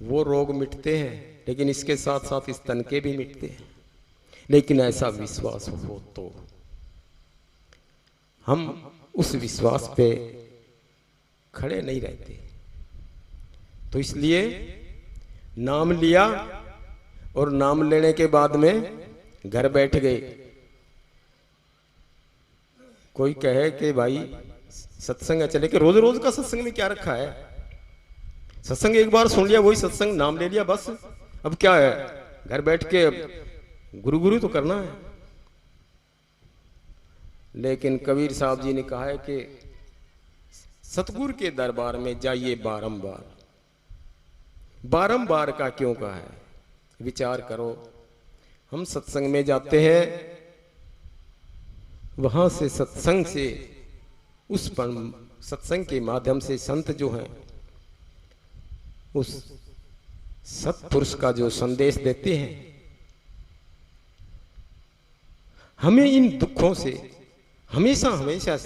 वो रोग मिटते हैं, लेकिन इसके साथ साथ इस तन के भी मिटते हैं। लेकिन ऐसा विश्वास हो तो हम उस विश्वास पे खड़े नहीं रहते। तो इसलिए नाम लिया और नाम लेने के बाद में घर बैठ गए। कोई कहे कि भाई सत्संग है, चले कि रोज रोज का सत्संग में क्या रखा है? सत्संग एक बार सुन लिया, वही सत्संग, नाम ले लिया, बस। अब क्या है, घर बैठ के गुरु गुरु तो करना है। लेकिन कबीर साहब जी ने कहा है कि सतगुरु के दरबार में जाइए बारंबार। बारंबार का क्यों कहा है? विचार करो, हम सत्संग में जाते हैं, वहां से सत्संग से, उस पर सत्संग के माध्यम से संत जो हैं उस सत्पुरुष का जो संदेश देते हैं, हमें इन दुखों से हमेशा हमेशा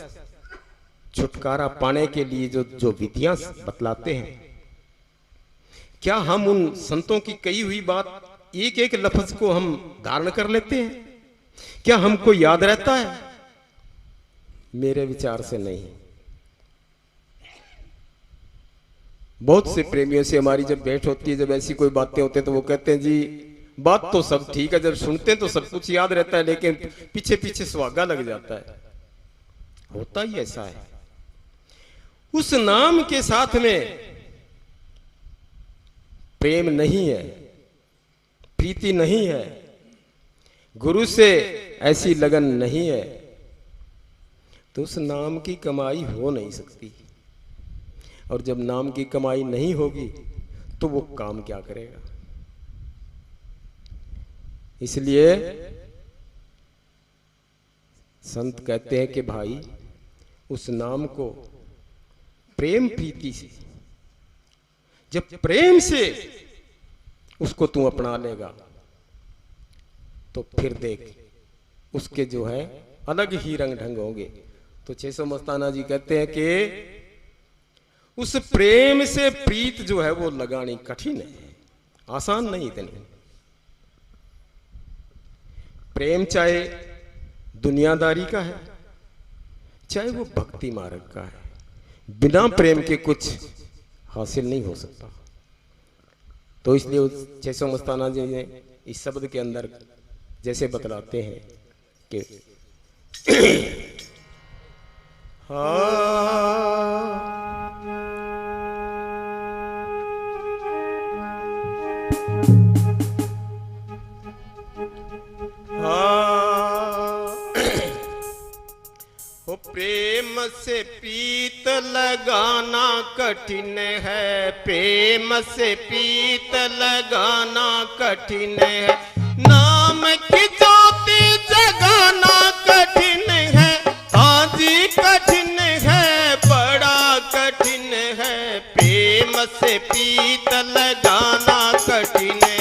छुटकारा पाने के लिए जो जो विधियां बतलाते हैं, क्या हम उन संतों की कही हुई बात एक एक लफ्ज को हम धारण कर लेते हैं? क्या हमको याद रहता है? मेरे विचार से नहीं। बहुत से प्रेमियों से हमारी जब भेंट होती है, जब ऐसी कोई बातें होती है, तो वो कहते हैं जी बात तो सब ठीक है, जब सुनते हैं तो सब कुछ याद रहता है, लेकिन पीछे पीछे सुहागा लग जाता है। होता ही ऐसा है। उस नाम के साथ में प्रेम नहीं है, प्रीति नहीं है, गुरु से ऐसी लगन नहीं है, तो उस नाम की कमाई हो नहीं सकती। और जब नाम की कमाई नहीं होगी तो वो काम क्या करेगा? इसलिए संत कहते हैं कि भाई उस नाम को प्रेम प्रीति से, जब प्रेम से उसको तू अपना लेगा तो फिर देख उसके जो है अलग ही रंग ढंग होंगे। तो 600 मस्ताना जी कहते हैं कि उस प्रेम से प्रीत जो है वो लगानी कठिन है, आसान नहीं इतनी। प्रेम चाहे दुनियादारी का है, चाहे वो भक्ति मार्ग का है, बिना प्रेम के कुछ हासिल नहीं हो सकता। तो इसलिए उस 600 मस्ताना जी ने इस शब्द के अंदर जैसे बतलाते हैं कि प्रेम से पीत लगाना कठिन है, प्रेम से पीत लगाना कठिन है, नाम की ज्योति जगाना कठिन है, हाँ जी कठिन है, बड़ा कठिन है, प्रेम से पीत लगाना कठिन है।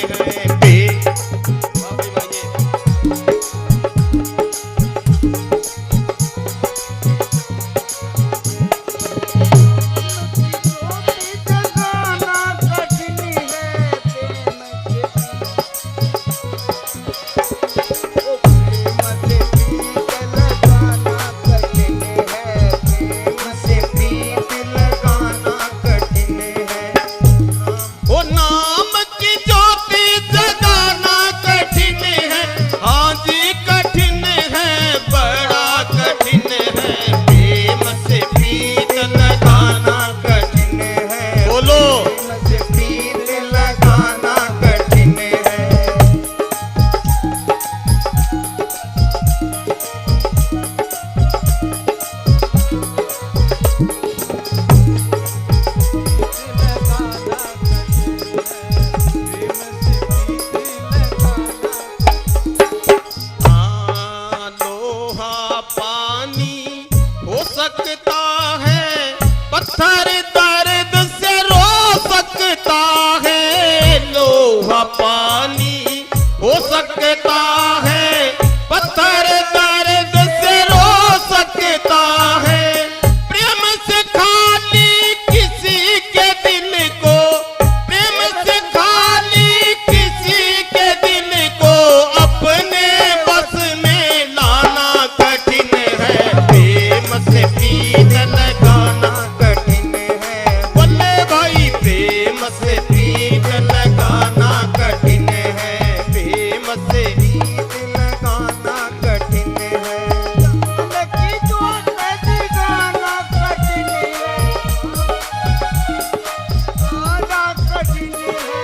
पत्थर दर्द से रो सकता है, लोहा पानी हो सकता है। पत्थर दर्द से रो सकता है, प्रेम से खाली किसी के दिल को, प्रेम से खाली किसी के दिल को अपने बस में लाना कठिन है। प्रेम से प्रीत लगाना कठिन है, बोले भाई, प्रेम से प्रीत लगाना कठिन है। प्रेम से प्रीत लगाना कठिन है, जान की चोट दिखाना कठिन है, आना कठिन है।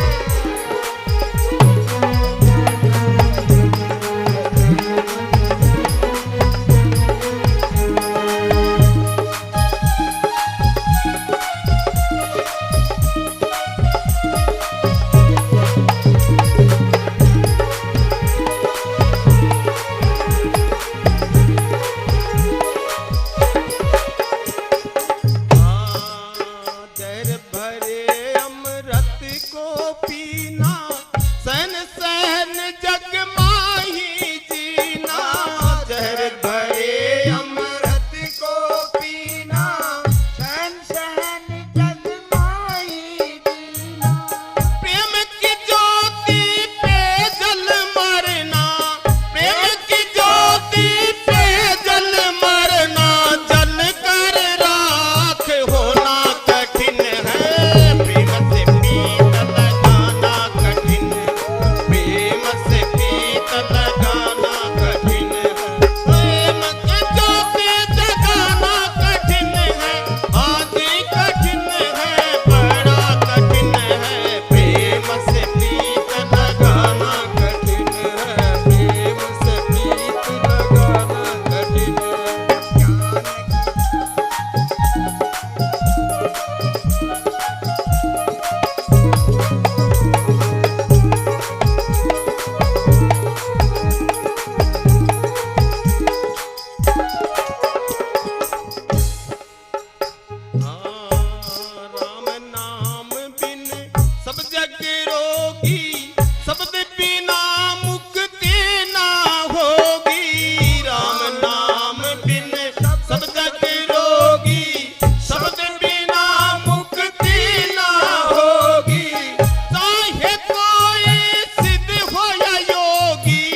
जहर भरे अमृत को पीना, सहन सहन जग माही जीना। जहर भरे अमृत को पीना, सहन सहन जग माही जीना। प्रेम की ज्योति पे जल मरना, प्रेम की ज्योति पे जल मरना। जल कर राख होना कठिन है, प्रेम से प्रीत लगाना कठिन है। प्रेम से प्रीत लगाना कठिन है, प्रेम की ज्योति जगाना कठिन है। आदि कठिन है, बड़ा कठिन है। प्रेम से प्रीत लगाना कठिन है, प्रेम से प्रीत लगाना कठिन है। राम नाम बिन सब जग रोगी, शब्द बिना मुक्ति ना होगी। राम नाम बिन सब जग रोगी, शब्द बिना मुक्ति ना होगी। चाहे कोई सिद्ध हो या योगी,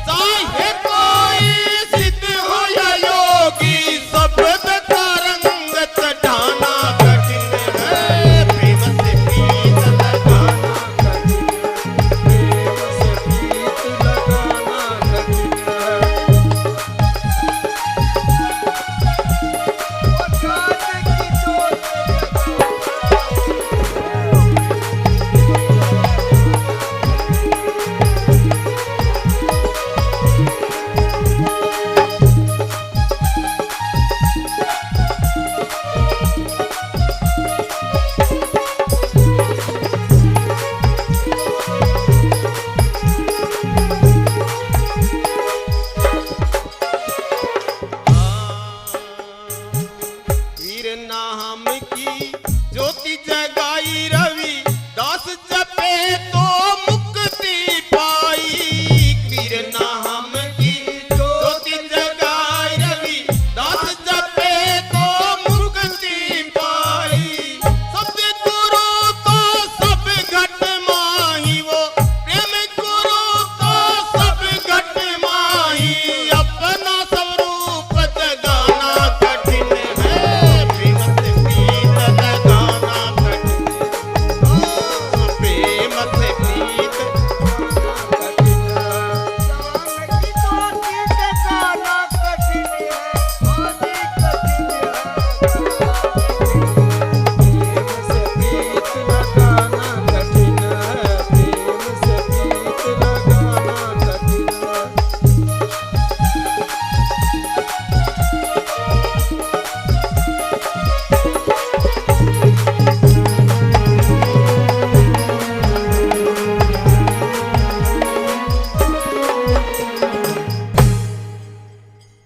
चाहे कोई सिद्ध हो या योगी, शब्द का रंग चढ़ाना कठिन है। प्रेम से प्रीत लगाना कठिन है, प्रेम से प्रीत लगाना कठिन है। और जान की चोट वीर नाम की ज्योति जगाई रवि दास जपे तो मुक्ति पाई। वीर नाम की ज्योति जगाई रवि दास जपे तो मुक्ति पाई। सब गुरु तो सब घट माही, वो प्रेम गुरु तो सब घट माही। अपना स्वरूप जगाना कठिन है, प्रेम से प्रीत लगाना कठिन है। प्रेम से प्रीत कठिन है, जान की चोट दिखाना कठिन है, आदि कठिन है। प्रेम से प्रीत लगाना कठिन है, प्रेम से प्रीत लगाना कठिन है।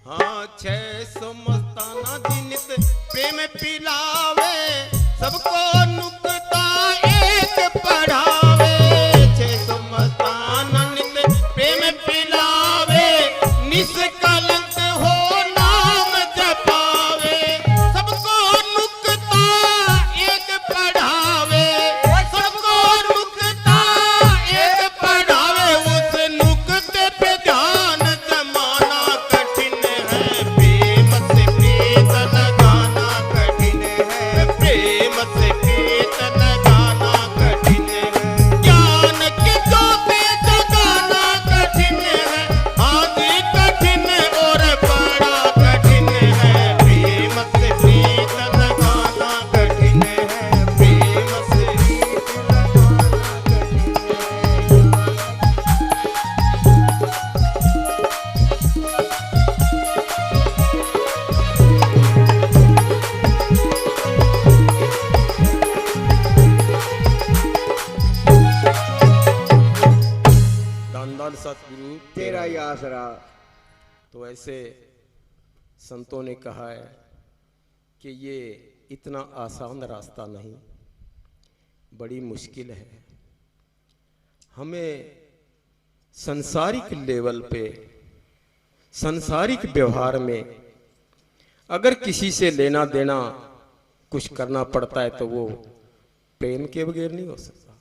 हाँ 600 मस्ताना जिनित प्रेम पिलावे, सबको नुक्ता एक पढ़ावे, छे समस्तान नित प्रेम पिलावे, निष्कलंक हो नाम जपावे। सबको नुक्ता एक पढ़ावे, सबको नुक्ता एक पढ़ावे, उस नुक्ते पे ध्यान जमाना कठिन है, प्रेम से प्रीत लगाना कठिन है, प्रेम से प्रीत लगाना कठिन है, ज्ञान की ज्योति जगाना कठिन है, आदि कठिन और बड़ा कठिन है, प्रेम से प्रीत लगाना कठिन है, प्रेम से प्रीत दानदान सतगुरु तेरा ही आसरा। तो ऐसे संतों ने कहा है कि ये इतना आसान रास्ता नहीं, बड़ी मुश्किल है। हमें संसारिक लेवल पे, संसारिक व्यवहार में अगर किसी से लेना देना कुछ करना पड़ता है तो वो प्रेम के बगैर नहीं हो सकता।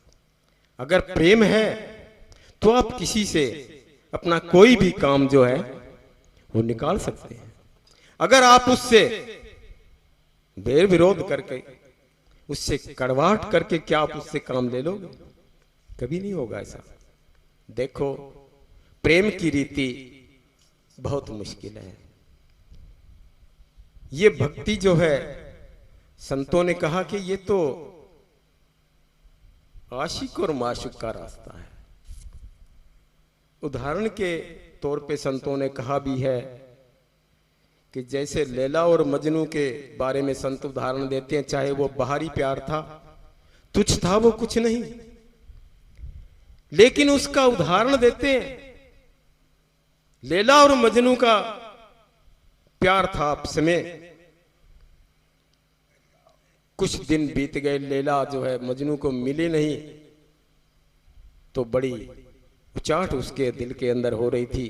अगर प्रेम है तो आप किसी से अपना कोई भी काम जो है वो निकाल सकते हैं। अगर आप उससे बैर विरोध करके, उससे कड़वाहट करके क्या आप उससे काम ले लोगे? कभी नहीं होगा ऐसा। देखो, प्रेम की रीति बहुत मुश्किल है। ये भक्ति जो है, संतों ने कहा कि ये तो आशिक और माशूक का रास्ता है। उदाहरण के तौर पे संतों ने कहा भी है कि जैसे लैला और मजनू के बारे में संत उदाहरण देते हैं, चाहे वो बाहरी प्यार था, तुच्छ था, वो कुछ नहीं, लेकिन उसका उदाहरण देते हैं। लैला और मजनू का प्यार था आपस में, कुछ दिन बीत गए, लैला जो है मजनू को मिली नहीं, तो बड़ी उचाट उसके दिल के अंदर हो रही थी।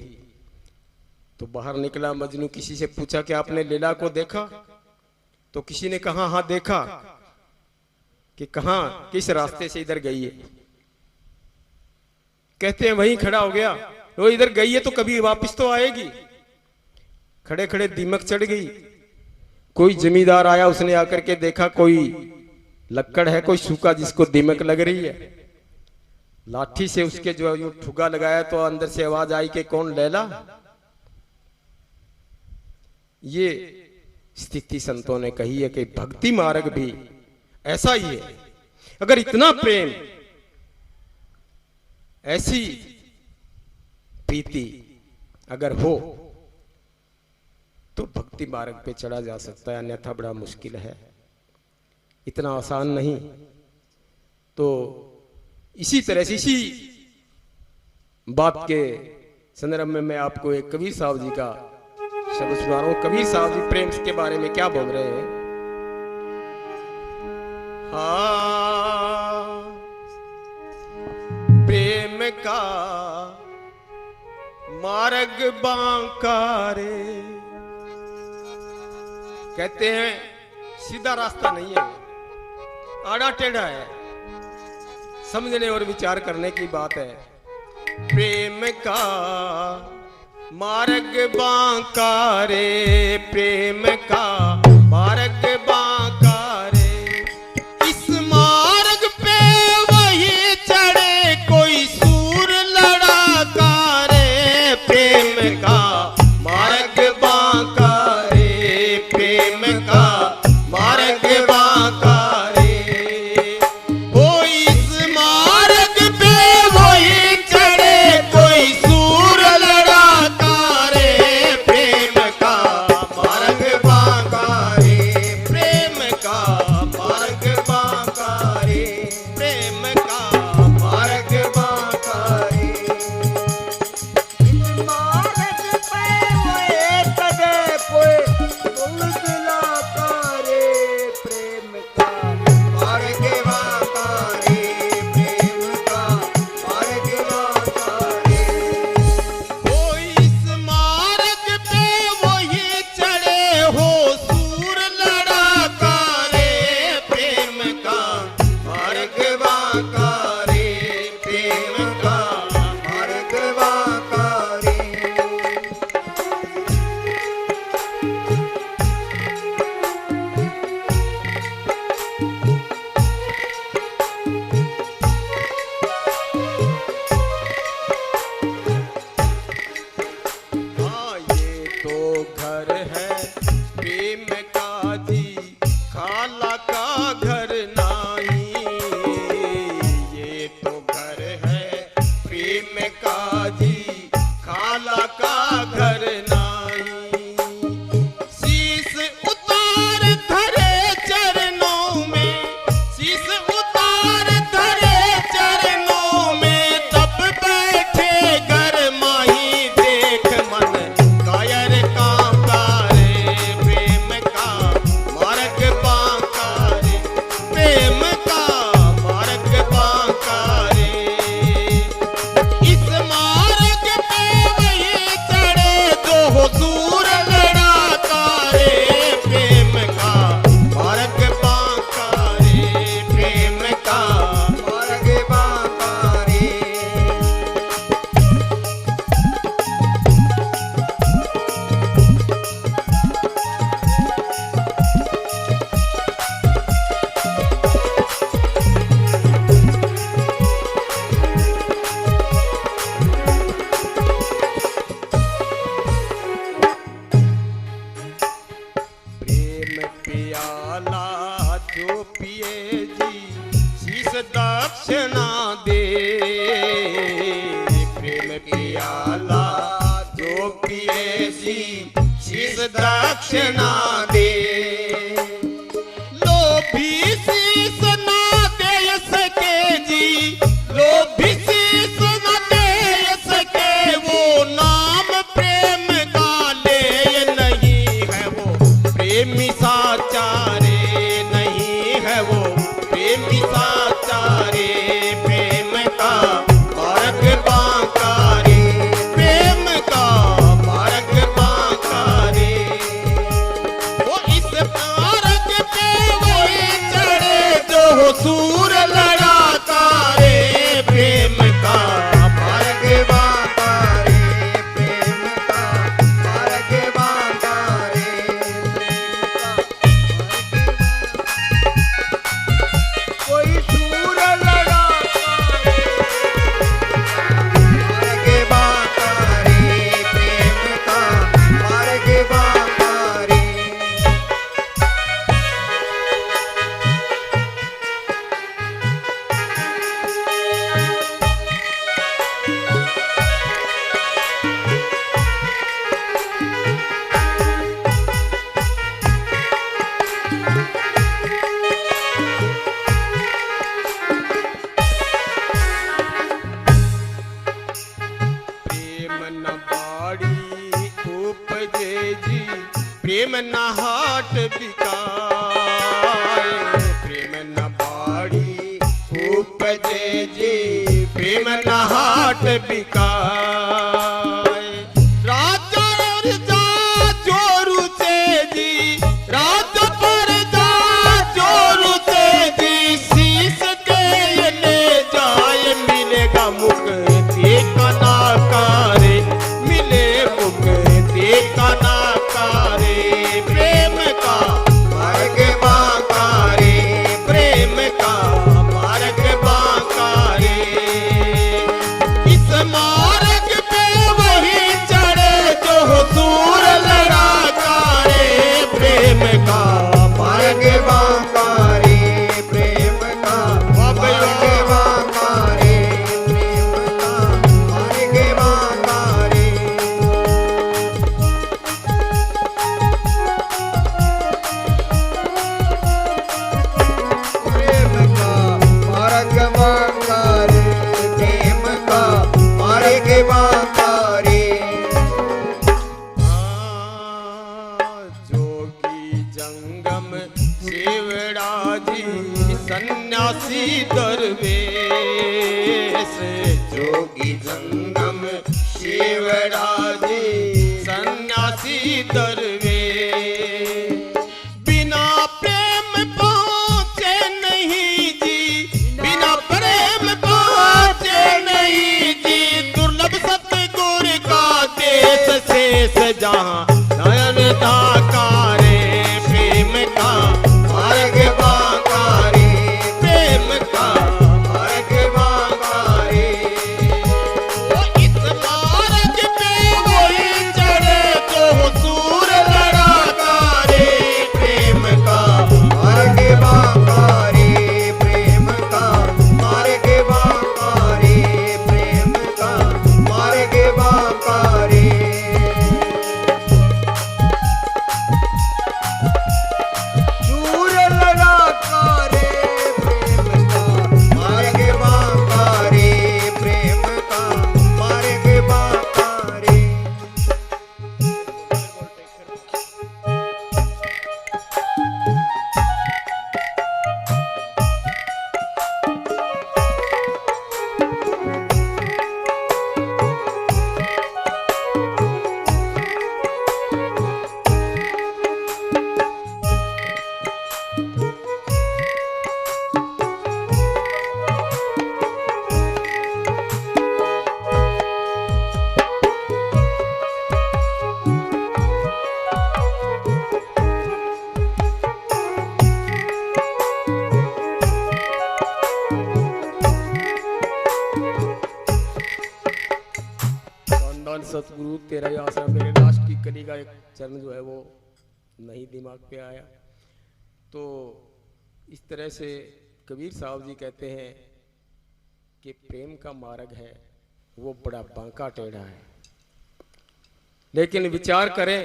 तो बाहर निकला मजनू, किसी से पूछा कि आपने लैला को देखा? तो किसी ने कहा हाँ देखा। कि कहां, किस रास्ते से इधर गई है? कहते हैं वहीं खड़ा हो गया। वो इधर गई है तो कभी वापस तो आएगी। खड़े खड़े दीमक चढ़ गई। कोई जमींदार आया, उसने आकर के देखा कोई लक्कड़ है, कोई सूखा जिसको दीमक लग रही है, लाठी से उसके जो ठुगा लगाया तो अंदर से आवाज आई कि कौन? लैला। ये स्थिति संतों ने कही है कि भक्ति मार्ग भी ऐसा ही है। अगर इतना प्रेम, ऐसी प्रीति अगर हो तो भक्ति मार्ग पे चढ़ा जा सकता है, अन्यथा बड़ा मुश्किल है, इतना आसान नहीं। तो इसी तरह से, इसी बात के संदर्भ में मैं आपको एक कबीर साहब जी का शब्द सुना रहा हूं। कबीर साहब जी प्रेम के बारे में क्या बोल रहे हैं? हाँ, प्रेम का मार्ग बांका रे। कहते हैं सीधा रास्ता नहीं है, आड़ा टेढ़ा है, समझने और विचार करने की बात है। प्रेम का मार्ग बांका रे, प्रेम का मार्ग बांका रे, इस मार्ग पे वही चढ़े कोई सूर लड़ाका रे। प्रेम का मार्ग बांका रे, प्रेम का मार्ग बांका रे, ओ इस मार्ग पे वही चढ़े कोई सूर लड़ाका रे। प्रेम का मार्ग बांका रे, प्रेम का मार्ग बांका रे, प्रेम का मार्ग बांका रे। मार्ग पे वो एक दे कोई बुलबुला करे प्रेम प्याला जो पिए जी शीस दक्षिणा दे प्रेम प्याला जो पिए जी शीस दक्षिणा दे लोभी शीस ना दे सके जी लोभी शीस ना दे सके वो नाम प्रेम का ले नहीं है वो प्रेमी साचा रे नहीं है वो प्रेमी साचा रे प्रेम का मार्ग बांका रे प्रेम का मार्ग बांका रे वो इस मार्ग पे वही चढ़े जो सूर लड़ाता रे प्रेम का मार्ग बांका रे प्रेम का मार्ग बांका रे कोई सूर लड़ाता रे मार्ग बांका रे प्रेम का मार्ग बांका रे प्रेम न बाड़ी उपजे जी प्रेम न हाट बिकाए प्रेम न बाड़ी उपजे जी प्रेम न हाट बिकाए राजा और जा जोरू से जी राजा पर जा जोरू से जी शीश के ले जाए मिलेगा मुक्ति का नाकारे मिले मुक्ति का नाकारे प्रेम का मार्ग बांका रे प्रेम का मार्ग बांका रे इस मार्ग पे वही चढ़े जो सूर लड़ाका रे प्रेम का मार्ग बांका रे प्रेम का मार्ग बांका रे प्रेम का मार्ग बांका रे प्रेम का मार्ग बांका रे प्रेम का मार्ग बांका रे जोगी जंगम शिवड़ा जी सन्यासी दरवेश जोगी जंगम शिवड़ा जी सन्यासी दरवेश बिना प्रेम पहुँचे नहीं जी बिना प्रेम पहुँचे नहीं जी दुर्लभ सतगुर का देश शेष जहाँ नयन धाकारे प्रेम का मार्ग बांका रे प्रेम का मार्ग बांका रे वो इस मार्ग पे वही चढ़े जो सूर लड़ाका रे प्रेम का मार्ग बांका रे प्रेम का मार्ग बांका रे प्रेम का मार्ग बांका रे सूर लड़ाका रे प्रेम का मार्ग बांका रे प्रेम का मार्ग बांका रे धन सतगुरु तेरा ही आसरा मेरे लास्ट की कली का एक चरण जो है वो नहीं दिमाग पे आया। तो इस तरह से कबीर साहब जी कहते हैं कि प्रेम का मार्ग है वो बड़ा बांका टेढ़ा है। लेकिन विचार करें,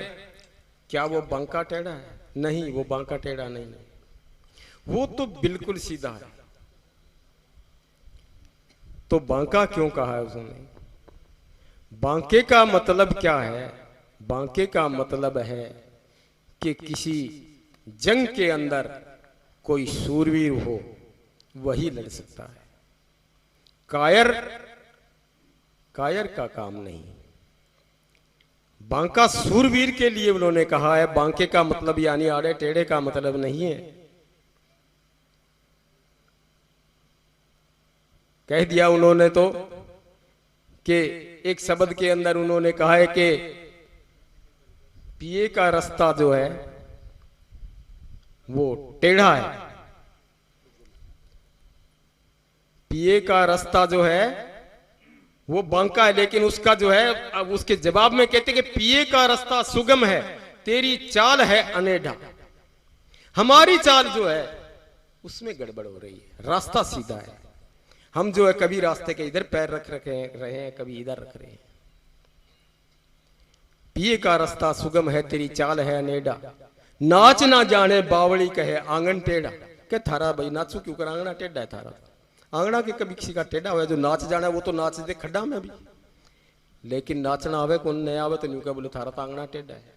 क्या वो बांका टेढ़ा है? नहीं, वो बांका टेढ़ा नहीं है, वो तो बिल्कुल सीधा है। तो बांका क्यों कहा है उसने? बांके का मतलब क्या है? बांके का मतलब है कि किसी जंग के अंदर कोई सूरवीर हो वही लड़ सकता है, कायर का काम नहीं। बांका सूरवीर के लिए उन्होंने कहा है। बांके का मतलब यानी आड़े टेढ़े का मतलब नहीं है। कह दिया उन्होंने तो कि एक शब्द के अंदर उन्होंने कहा है कि पिए का रास्ता जो है वो टेढ़ा है। पिए का रास्ता जो है वो बांका है, लेकिन उसका जो है, अब उसके जवाब में कहते कि पिए का रास्ता सुगम है, तेरी चाल है अनेढ़ा। हमारी चाल जो है उसमें गड़बड़ हो रही है, रास्ता सीधा है। हम जो है कभी रास्ते के इधर पैर रख रहे हैं, कभी इधर रख रहे हैं। पिए का रास्ता सुगम है, तेरी चाल है अनेढ़ा। नाच ना जाने बावड़ी कहे आंगन टेढ़ा। क्या थारा भाई नाचू क्यों कर, आंगना टेढ़ा है थारा। आंगना के कभी किसी का टेढ़ा हुआ? जो नाच जाना है वो तो नाच दे खड्डा में भी, लेकिन नाचना आवे कौन नहीं आवे तो न्यू क्या बोले थारा तो आंगना टेढ़ा है।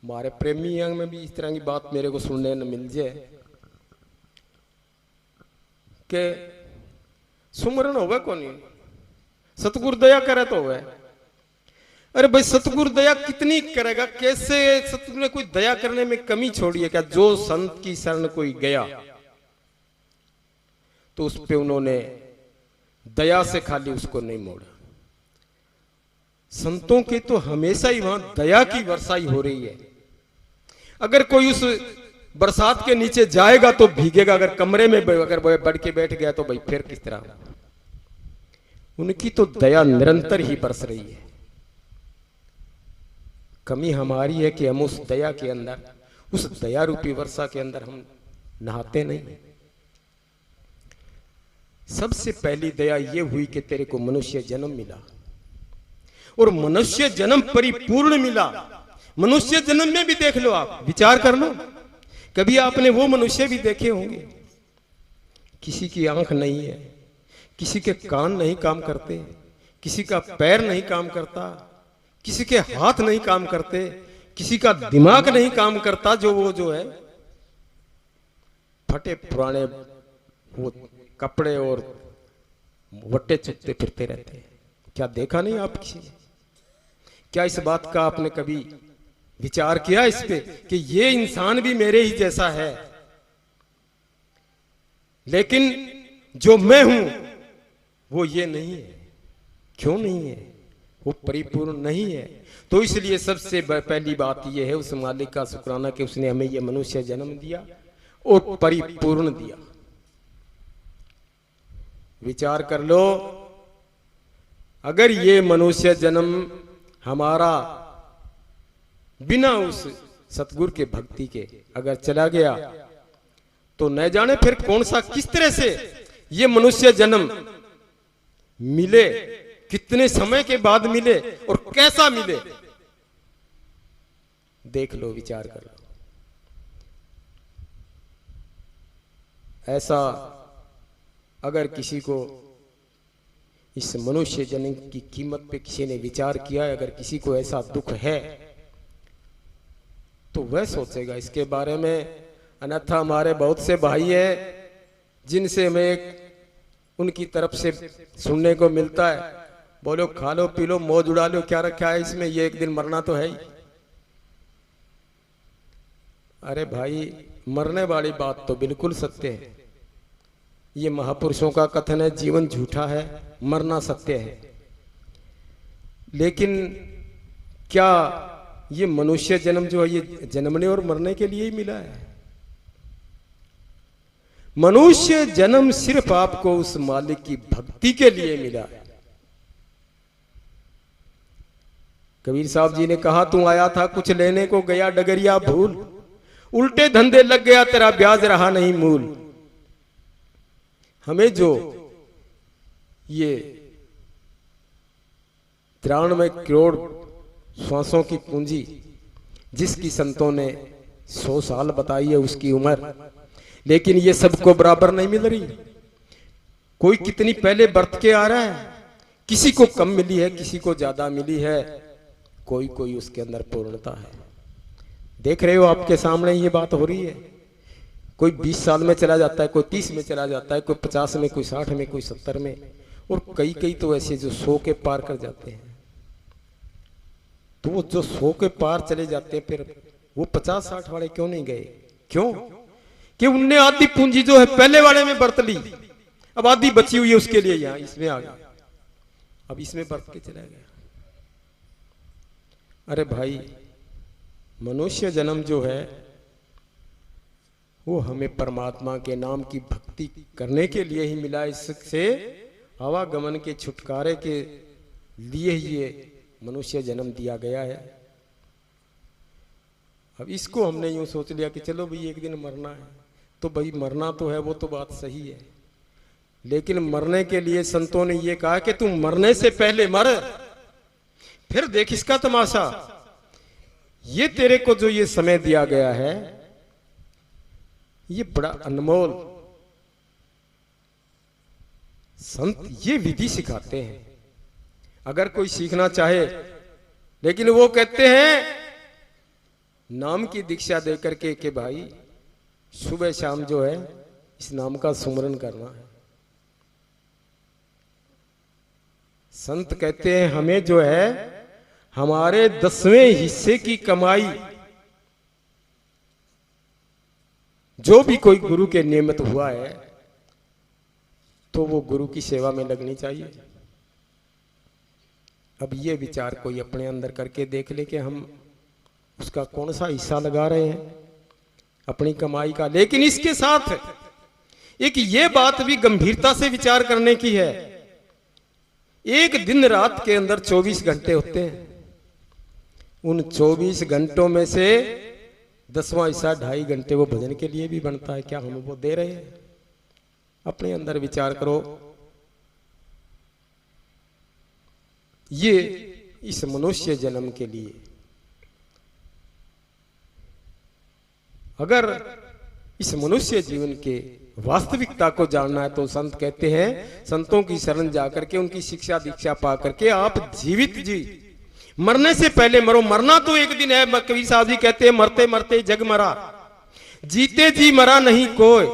हमारे प्रेमी अंग में भी इस तरह की बात मेरे को सुनने न मिल जाए कि सुमरण होवे कौन, सतगुरु दया करे तो होवे। अरे भाई सतगुरु दया कितनी करेगा? कैसे सतगुरु ने कोई दया करने में कमी छोड़ी है क्या? जो संत की शरण कोई गया तो उस पे उन्होंने दया से खाली उसको नहीं मोड़ा। संतों के तो हमेशा ही वहां दया की वर्षाई हो रही है। अगर कोई उस बरसात के नीचे जाएगा तो भीगेगा, अगर कमरे में अगर बढ़ के बैठ गया तो भाई फिर किस तरह? उनकी तो दया निरंतर ही बरस रही है। कमी हमारी है कि हम उस दया के अंदर, उस दया रूपी वर्षा के अंदर हम नहाते नहीं। सबसे पहली दया ये हुई कि तेरे को मनुष्य जन्म मिला, और मनुष्य जन्म परिपूर्ण मिला। मनुष्य जन्म में भी देख लो, आप विचार कर लो, कभी आपने वो मनुष्य भी देखे होंगे किसी की आंख नहीं है, किसी के कान नहीं काम करते, किसी का पैर नहीं काम करता, किसी के हाथ नहीं काम करते, किसी का दिमाग नहीं काम करता, जो वो जो है फटे पुराने वो कपड़े और वट्टे चुपते फिरते रहते हैं। क्या देखा नहीं आप किसी ने? क्या इस बात का आपने कभी विचार किया इस पे कि ये इंसान भी मेरे ही जैसा है, लेकिन जो मैं हूं वो ये नहीं है? क्यों नहीं है? वो परिपूर्ण नहीं है। तो इसलिए सबसे पहली बात यह है उस मालिक का शुक्राना कि उसने हमें ये मनुष्य जन्म दिया और परिपूर्ण दिया। विचार कर लो, अगर ये मनुष्य जन्म हमारा बिना उस सतगुरु के भक्ति के अगर चला गया तो न जाने फिर कौन सा, किस तरह से ये मनुष्य जन्म मिले, कितने समय के बाद मिले और कैसा मिले। देख लो, विचार कर लो। ऐसा अगर किसी को इस मनुष्य जन्म की कीमत पे किसी ने विचार किया है, अगर किसी को ऐसा दुख है तो वह सोचेगा इसके बारे में। अन्यथा हमारे बहुत से भाई हैं जिनसे हमें उनकी तरफ से सुनने को मिलता है, बोलो खा लो पी लो मौज उड़ा लो, क्या रखा है इसमें, ये एक दिन मरना तो है ही। अरे भाई, मरने वाली बात तो बिल्कुल सत्य है। ये महापुरुषों का कथन है, जीवन झूठा है, मरना सत्य है। लेकिन क्या ये मनुष्य जन्म जो है ये जन्मने और मरने के लिए ही मिला है? मनुष्य जन्म सिर्फ आपको उस मालिक की भक्ति के लिए मिला है। कबीर साहब जी ने कहा, तू आया था कुछ लेने को, गया डगरिया भूल। उल्टे धंधे लग गया, तेरा ब्याज रहा नहीं मूल। हमें जो ये 93 करोड़ श्वासों की पूंजी जिसकी संतों ने 100 साल बताई है उसकी उम्र, लेकिन ये सबको बराबर नहीं मिल रही। कोई कितनी पहले बढ़ के आ रहा है, किसी को कम मिली है, किसी को ज्यादा मिली है, कोई कोई उसके अंदर पूर्णता है। देख रहे हो आपके सामने ये बात हो रही है। कोई 20 साल में चला जाता है, कोई 30 में चला जाता है, कोई 50 में, कोई 60 में, कोई 70 में, और कई कई तो ऐसे जो 100 के पार कर जाते हैं। तो वो जो 100 के पार चले जाते हैं, फिर वो 50-60 वाले क्यों नहीं गए? क्यों? कि उनने आधी पूंजी जो है पहले वाले में बरत ली, अब आधी बची हुई है उसके लिए यहां इसमें आ गया, अब इसमें बरत के चला गया। अरे भाई, मनुष्य जन्म जो है वो हमें परमात्मा के नाम की भक्ति करने के लिए ही मिला। इससे आवागमन के छुटकारे के लिए ही ये मनुष्य जन्म दिया गया है। अब इसको हमने यूं सोच लिया कि चलो भाई एक दिन मरना है, तो भाई मरना तो है, वो तो बात सही है, लेकिन मरने के लिए संतों ने ये कहा कि तुम मरने से पहले मर, फिर देख इसका तमाशा। ये तेरे को जो ये समय दिया गया है, ये बड़ा अनमोल। संत ये विधि सिखाते हैं, अगर कोई सीखना चाहे, लेकिन वो कहते हैं नाम की दीक्षा देकर के भाई सुबह शाम जो है इस नाम का सुमरन करना है। संत कहते हैं हमें जो है हमारे 10वें हिस्से की कमाई जो भी कोई गुरु के नियमित हुआ है तो वो गुरु की सेवा में लगनी चाहिए। अब ये विचार कोई अपने अंदर करके देख ले कि हम उसका कौन सा हिस्सा लगा रहे हैं अपनी कमाई का। लेकिन इसके साथ एक ये बात भी गंभीरता से विचार करने की है, एक दिन रात के अंदर 24 घंटे होते हैं, उन 24 घंटों में से 10वां हिस्सा 2.5 घंटे वो भजन के लिए भी बनता है। क्या हम वो दे रहे हैं? अपने अंदर विचार करो। ये इस मनुष्य जन्म के लिए अगर इस मनुष्य जीवन के वास्तविकता को जानना है तो संत कहते हैं संतों की शरण जाकर के उनकी शिक्षा दीक्षा पा करके आप जीवित जी, मरने से पहले मरो। मरना तो एक दिन है। कबीर साहब जी कहते हैं मरते मरते जग मरा, जीते जी मरा नहीं कोई,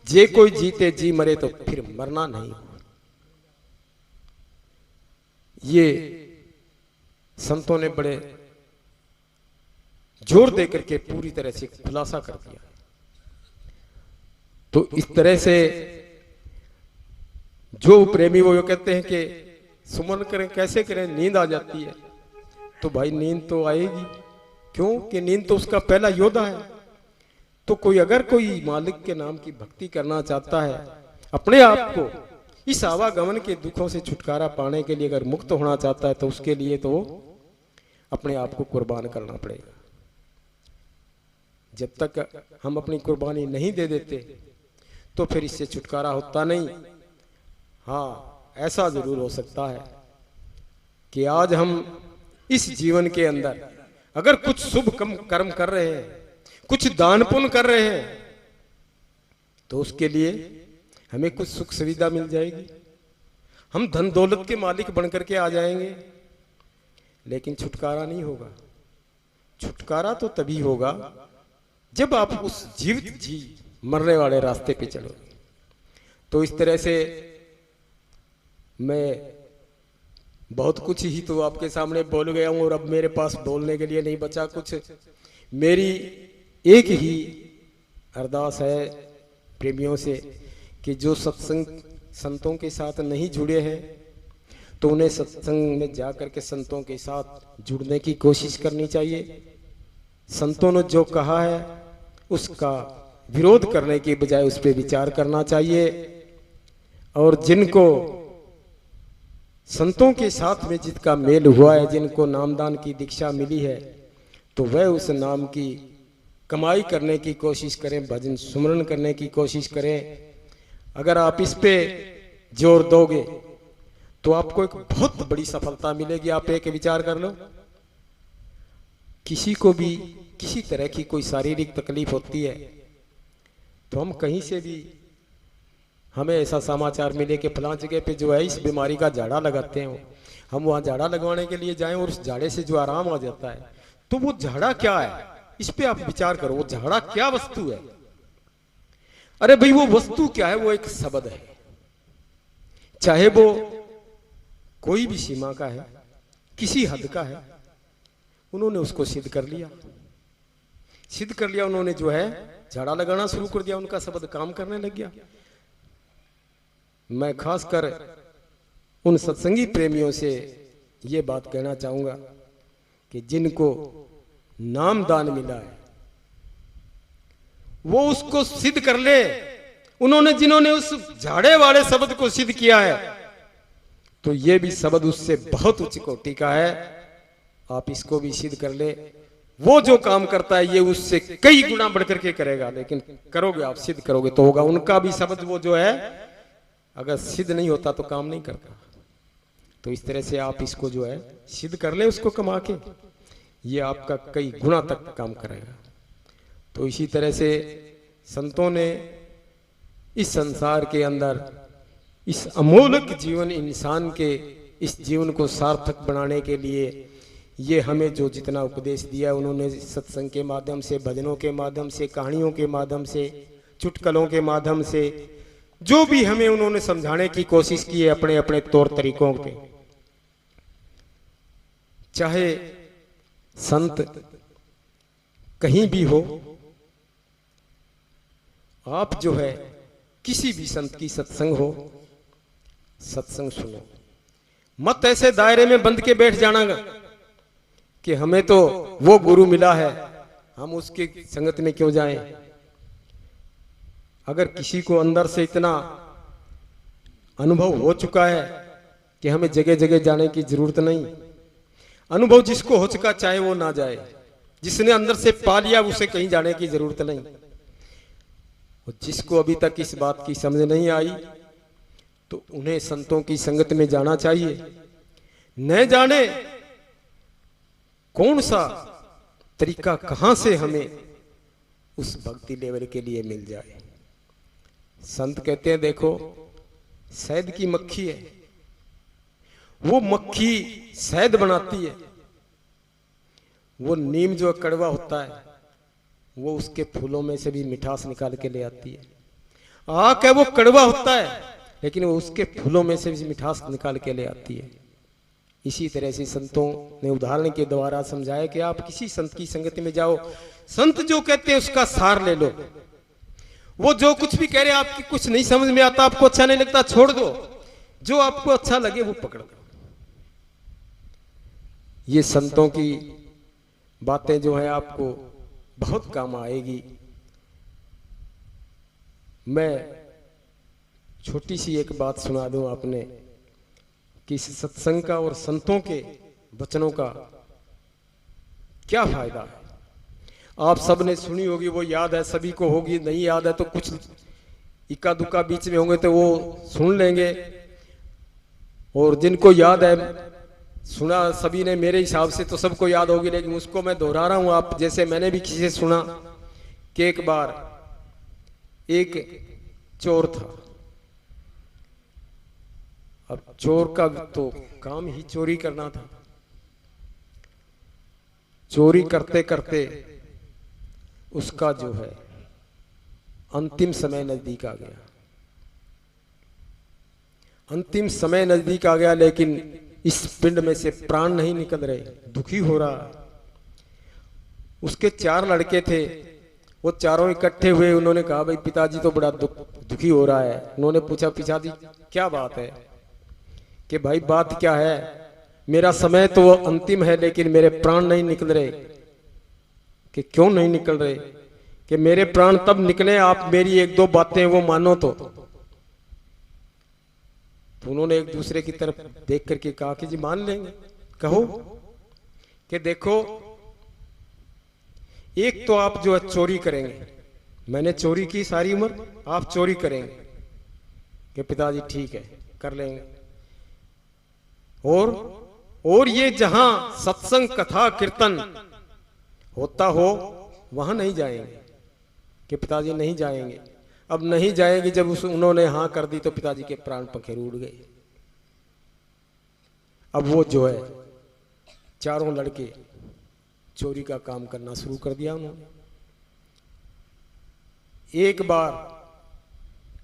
जे कोई जीते जी मरे तो फिर मरना नहीं। ये संतों ने बड़े जोर देकर के पूरी तरह से खुलासा कर दिया। तो इस तरह से जो प्रेमी वो कहते हैं कि सुमन करें, कैसे करें, नींद आ जाती है। तो भाई नींद तो आएगी, क्यों कि नींद तो उसका पहला योद्धा है। तो कोई अगर कोई मालिक के नाम की भक्ति करना चाहता है, अपने आप को इस आवागमन के दुखों से छुटकारा पाने के लिए अगर मुक्त होना चाहता है तो उसके लिए तो अपने आप को कुर्बान करना पड़ेगा। जब तक हम अपनी कुर्बानी नहीं दे देते तो फिर इससे छुटकारा होता नहीं। हाँ, ऐसा जरूर हो सकता है कि आज हम इस जीवन के अंदर अगर कुछ शुभ कर्म कर रहे हैं, कुछ दान पुण्य कर रहे हैं, तो उसके लिए हमें कुछ सुख सुविधा मिल जाएगी, हम धन दौलत के मालिक बनकर के आ जाएंगे, लेकिन छुटकारा नहीं होगा। छुटकारा तो तभी होगा जब आप उस जीवित जी मरने वाले रास्ते पे चलोगे। तो इस तरह से मैं बहुत कुछ ही तो आपके सामने बोल गया हूं और अब मेरे पास बोलने के लिए नहीं बचा कुछ। मेरी एक ही अरदास है प्रेमियों से कि जो सत्संग संतों के साथ नहीं जुड़े हैं तो उन्हें सत्संग में जाकर के संतों के साथ जुड़ने की कोशिश करनी चाहिए। संतों ने जो कहा है उसका विरोध करने के बजाय उस पर विचार करना चाहिए। और जिनको संतों के साथ में जिसका मेल हुआ है, जिनको नामदान की दीक्षा मिली है, तो वह उस नाम की कमाई करने की कोशिश करें, भजन सुमरन करने की कोशिश करें। अगर आप इस पे जोर दोगे तो आपको एक बहुत बड़ी सफलता मिलेगी। आप एक विचार कर लो, किसी को भी किसी तरह की कोई शारीरिक तकलीफ होती है तो हम कहीं से भी हमें ऐसा समाचार मिले कि फलां जगह पे जो है इस बीमारी का झाड़ा लगाते हैं, हम वहां झाड़ा लगवाने के लिए जाएं और उस झाड़े से जो आराम आ जाता है, तो वो झाड़ा क्या है, इस पे आप विचार करो। वो झाड़ा क्या वस्तु है? अरे भाई वो वस्तु क्या है? वो एक शब्द है, चाहे वो कोई भी सीमा का है, किसी हद का है, उन्होंने उसको सिद्ध कर लिया। सिद्ध कर लिया उन्होंने, जो है झाड़ा लगाना शुरू कर दिया, उनका शब्द काम करने लग गया। मैं खासकर उन सत्संगी प्रेमियों से ये बात कहना चाहूंगा कि जिनको नाम दान मिला है वो उसको सिद्ध कर ले। उन्होंने जिन्होंने उस झाड़े वाले शब्द को सिद्ध किया है तो ये भी शब्द उससे बहुत उच्च कोटि का है, आप इसको भी सिद्ध कर ले। वो जो काम करता है ये उससे कई गुना बढ़कर के करेगा, लेकिन करोगे आप, सिद्ध करोगे तो होगा। उनका भी शब्द वो जो है अगर सिद्ध नहीं होता तो काम नहीं करता। तो इस तरह से आप इसको जो है सिद्ध कर ले, उसको कमा के, ये आपका कई गुना तक काम करेगा। तो इसी तरह से संतों ने इस संसार के अंदर इस अमोलक जीवन, इंसान के इस जीवन को सार्थक बनाने के लिए ये हमें जो जितना उपदेश दिया उन्होंने सत्संग के माध्यम से, भजनों के माध्यम से, कहानियों के माध्यम से, चुटकुलों के माध्यम से, जो भी हमें उन्होंने समझाने की कोशिश की है अपने अपने तौर तरीकों पे। चाहे संत कहीं भी हो, आप जो है किसी भी संत की सत्संग हो, सत्संग सुनो। मत ऐसे दायरे में बंद के बैठ जाना कि हमें तो वो गुरु मिला है, हम उसकी संगत में क्यों जाएं। अगर किसी को अंदर से इतना अनुभव हो चुका है कि हमें जगह जगह जाने की जरूरत नहीं, अनुभव जिसको हो चुका चाहे वो ना जाए, जिसने अंदर से पा लिया उसे कहीं जाने की जरूरत नहीं। और जिसको अभी तक इस बात की समझ नहीं आई तो उन्हें संतों की संगत में जाना चाहिए। न जाने कौन सा तरीका कहां से हमें उस भक्ति लेवल के लिए मिल जाए। संत कहते हैं देखो शहद की मक्खी है, वो मक्खी शहद बनाती है, वो नीम जो कड़वा होता है वो उसके फूलों में से भी मिठास निकाल के ले आती है। आक है वो कड़वा होता है लेकिन वो उसके फूलों में से भी मिठास निकाल के ले आती है। इसी तरह से संतों ने उदाहरण के द्वारा समझाया कि आप किसी संत की संगति में जाओ, संत जो कहते हैं उसका सार ले लो। वो जो कुछ भी कह रहे आपकी कुछ नहीं समझ में आता, आपको अच्छा नहीं लगता, छोड़ दो, जो आपको अच्छा लगे वो पकड़ लो। ये संतों की बातें जो है आपको बहुत काम आएगी। मैं छोटी सी एक बात सुना दूं आपने कि इस सत्संग का और संतों के वचनों का क्या फायदा है। आप सब ने सुनी होगी, वो याद है सभी को होगी, नहीं याद है तो कुछ इक्का दुक्का बीच में होंगे तो वो सुन लेंगे, और जिनको याद है सुना सभी ने, मेरे हिसाब से तो सबको याद होगी, लेकिन उसको मैं दोहरा रहा हूं। आप जैसे मैंने भी किसी से सुना कि एक बार एक चोर था। अब चोर का तो काम ही चोरी करना था। चोरी करते करते उसका जो है अंतिम समय नजदीक आ गया। अंतिम समय नजदीक आ गया लेकिन इस पिंड में से प्राण नहीं निकल रहे, दुखी हो रहा। उसके 4 लड़के थे, वो चारों इकट्ठे हुए। उन्होंने कहा भाई पिताजी तो बड़ा दुखी हो रहा है। उन्होंने पूछा पिताजी क्या बात है? कि भाई बात क्या है, मेरा समय तो अंतिम है लेकिन मेरे प्राण नहीं निकल रहे। कि क्यों नहीं निकल रहे? कि मेरे प्राण तब निकले आप मेरी 1-2 बातें वो मानो तो उन्होंने एक दूसरे की तरफ देख करके कहा कि जी मान लेंगे, कहो। कि देखो एक तो आप जो है चोरी करेंगे, मैंने चोरी की सारी उम्र, आप चोरी करेंगे कि पिताजी ठीक है कर लेंगे। और ये जहां सत्संग कथा कीर्तन होता हो वहां नहीं जाएंगे कि पिताजी नहीं जाएंगे। अब नहीं जाएंगे, जब उन्होंने हाँ कर दी तो पिताजी के प्राण पंखे उड़ गए। अब वो जो है चारों लड़के चोरी का काम करना शुरू कर दिया उन्होंने। एक बार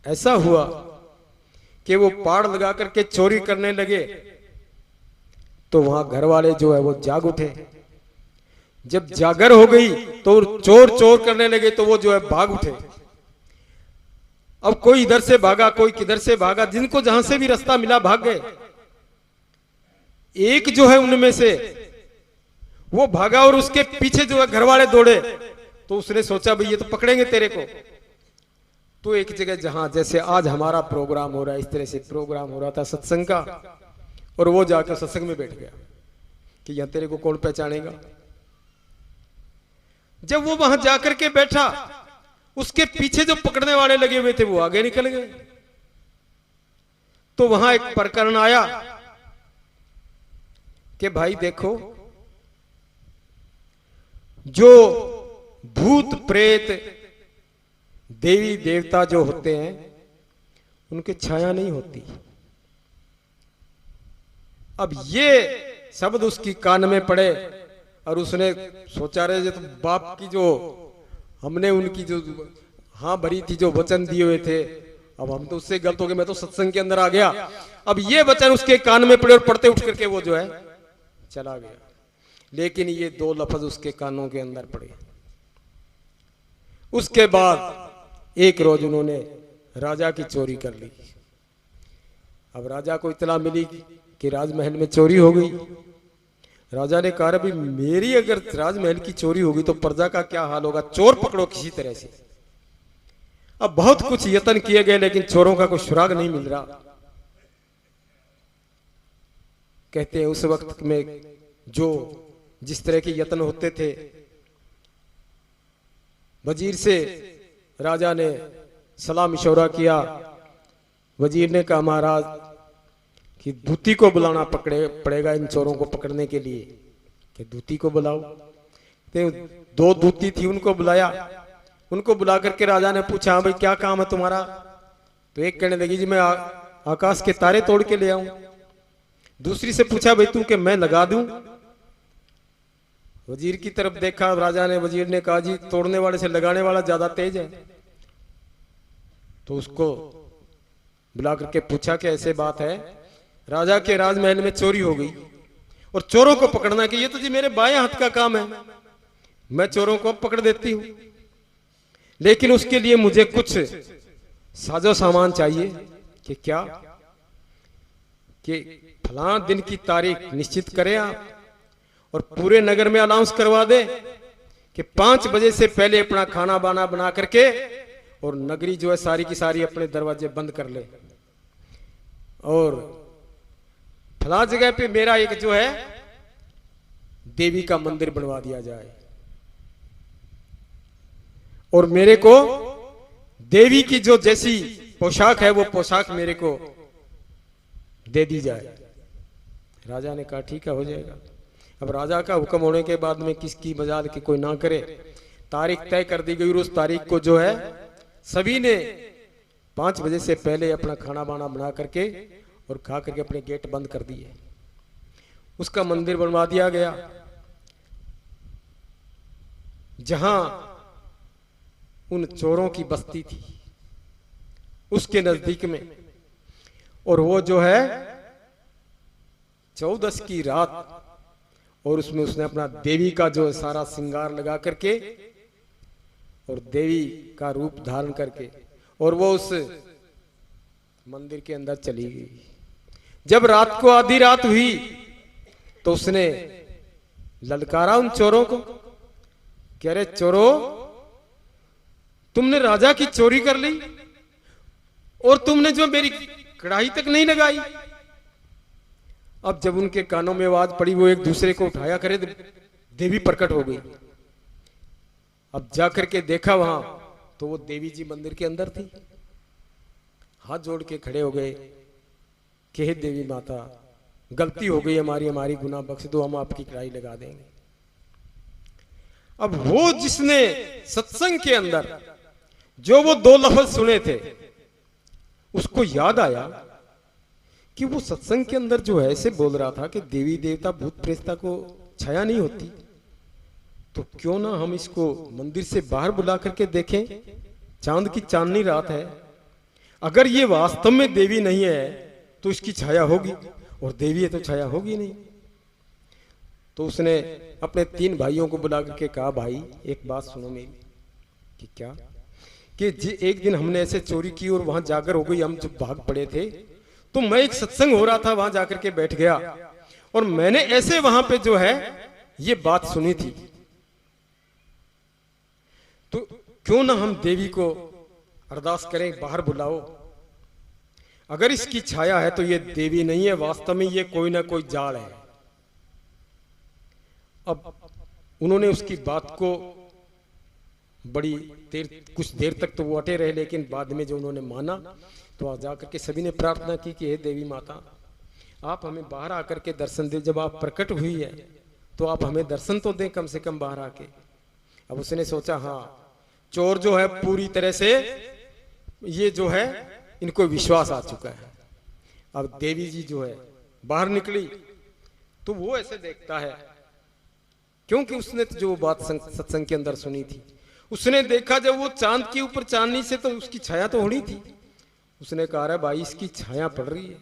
ऐसा हुआ कि वो पाड़ लगा करके चोरी करने लगे तो वहां घर वाले जो है वो जाग उठे। जब जागर हो गई तो चोर चोर करने लगे तो वो जो है भाग उठे। अब कोई इधर से भागा, कोई किधर से भागा, जिनको जहां से भी रास्ता मिला भाग गए। एक जो है उनमें से वो भागा और उसके पीछे जो है घर वाले दौड़े तो उसने सोचा भाई ये तो पकड़ेंगे तेरे को। तो एक जगह जहां जैसे आज हमारा प्रोग्राम हो रहा है, इस तरह से प्रोग्राम हो रहा था सत्संग का, और वो जाकर सत्संग में बैठ गया कि यहां तेरे को कौन पहचानेगा। जब वो वहां जाकर के बैठा, उसके पीछे जो पकड़ने वाले लगे हुए थे वो आगे निकल गए। तो वहां एक प्रकरण आया कि भाई देखो, जो भूत प्रेत देवी देवता जो होते हैं उनके छाया नहीं होती। अब ये शब्द उसकी कान में पड़े और उसने सोचा रहे तो बाप की जो हमने उनकी जो हाँ भरी थी, जो वचन दिए हुए थे, अब हम तो उससे गलत हो गए, मैं तो सत्संग के अंदर आ गया। अब ये वचन उसके कान में पड़े और पढ़ते उठ करके वो जो है चला गया। लेकिन ये दो लफ्ज उसके कानों के अंदर पड़े। उसके बाद एक रोज उन्होंने राजा की चोरी कर ली। अब राजा को इतला मिली कि राजमहल में चोरी हो गई। राजा ने कहा अभी मेरी अगर राजमहल की चोरी होगी तो प्रजा का क्या हाल होगा, चोर पकड़ो किसी तरह से। अब बहुत कुछ यत्न किए गए लेकिन चोरों का कोई सुराग नहीं मिल रहा। कहते हैं उस वक्त में जो जिस तरह के यत्न होते थे, वजीर से राजा ने सलाह मशवरा किया। वजीर ने कहा महाराज कि दूती को बुलाना पड़ेगा इन चोरों को पकड़ने के लिए, कि दूती को बुलाओ। तो दो दूती थी, उनको बुलाया। उनको बुला करके राजा ने पूछा हाँ भाई क्या काम है तुम्हारा। तो एक कहने लगी जी मैं आकाश के तारे तोड़ के ले आऊं। दूसरी से पूछा भाई तू कि मैं लगा दूं। वजीर की तरफ देखा राजा ने, वजीर ने कहा जी तोड़ने वाले से लगाने वाला ज्यादा तेज है। तो उसको बुला करके पूछा कि ऐसे बात है, राजा के राजमहल में चोरी हो गई और चोरों को पकड़ना कि ये तो जी मेरे बाएं हाथ का काम है, मैं चोरों को पकड़ देती हूं, लेकिन उसके लिए मुझे कुछ साजो सामान चाहिए। कि क्या? कि फलां दिन की तारीख निश्चित करें आप और पूरे नगर में अनाउंस करवा दे कि 5 बजे से पहले अपना खाना बाना बना करके और नगरी जो है सारी की सारी अपने दरवाजे बंद कर ले, और फला जगह पे मेरा एक जो है देवी का मंदिर बनवा दिया जाए और मेरे को देवी की जो जैसी पोशाक है वो पोशाक मेरे को दे दी जाए। राजा ने कहा ठीक है हो जाएगा। अब राजा का हुक्म होने के बाद में किसकी मजाल की कोई ना करे, तारीख तय कर दी गई और उस तारीख को जो है सभी ने 5 बजे से पहले अपना खाना बाना बना करके और खा करके अपने गेट बंद कर दिए। उसका मंदिर बनवा दिया गया जहां उन चोरों की बस्ती थी उसके नजदीक में। और वो जो है 14 की रात, और उसमें उसने अपना देवी का जो सारा श्रृंगार लगा करके और देवी का रूप धारण करके और वो उस मंदिर के अंदर चली गई। जब रात को आधी रात हुई तो उसने ललकारा उन चोरों को, कह रहे चोरों तुमने राजा की चोरी कर ली और तुमने जो मेरी कढ़ाई तक नहीं लगाई। अब जब उनके कानों में आवाज पड़ी वो एक दूसरे को उठाया करे, देवी प्रकट हो गई। अब जाकर के देखा वहां तो वो देवी जी मंदिर के अंदर थी। हाथ जोड़ के खड़े हो गए कि हे देवी माता, गलती हो गई हमारी गुनाह बख्श दो, हम आपकी कड़ाई लगा देंगे। अब वो जिसने सत्संग के अंदर जो वो 2 लफ्ज सुने थे, उसको याद आया कि वो सत्संग के अंदर जो है ऐसे बोल रहा था कि देवी देवता भूत प्रेतता को छाया नहीं होती, तो क्यों ना हम इसको मंदिर से बाहर बुला करके देखें। चांद की चांदनी रात है, अगर ये वास्तव में देवी नहीं है तो इसकी छाया होगी, और देवी है तो छाया होगी नहीं। तो उसने अपने 3 भाइयों को बुला करके कहा, भाई एक बात सुनो मेरी। कि क्या? कि एक दिन हमने ऐसे चोरी की और वहां जाकर हो गई, हम जब भाग पड़े थे तो मैं एक सत्संग हो रहा था, वहां जाकर के बैठ गया और मैंने ऐसे वहां पे जो है ये बात सुनी थी। तो क्यों ना हम देवी को अरदास करें, बाहर बुलाओ। अगर इसकी छाया है तो ये देवी नहीं है, वास्तव में ये कोई ना कोई जाल है। अब उन्होंने उसकी बात को बड़ी कुछ देर तक तो वो अटे रहे, लेकिन बाद में जो उन्होंने माना तो जाकर के सभी ने प्रार्थना की कि हे देवी माता, आप हमें बाहर आकर के दर्शन दे। जब आप प्रकट हुई है तो आप हमें दर्शन तो दें कम से कम बाहर आके। अब उसने सोचा, हाँ चोर जो है पूरी तरह से ये जो है इनको विश्वास आ चुका है। अब देवी जी जो है बाहर निकली तो वो ऐसे देखता है, क्योंकि उसने तो जो बात सत्संग के अंदर सुनी थी, उसने देखा जब वो चांद के ऊपर चांदनी से तो उसकी छाया तो होनी थी। उसने कहा, अरे भाई इसकी छाया पड़ रही है,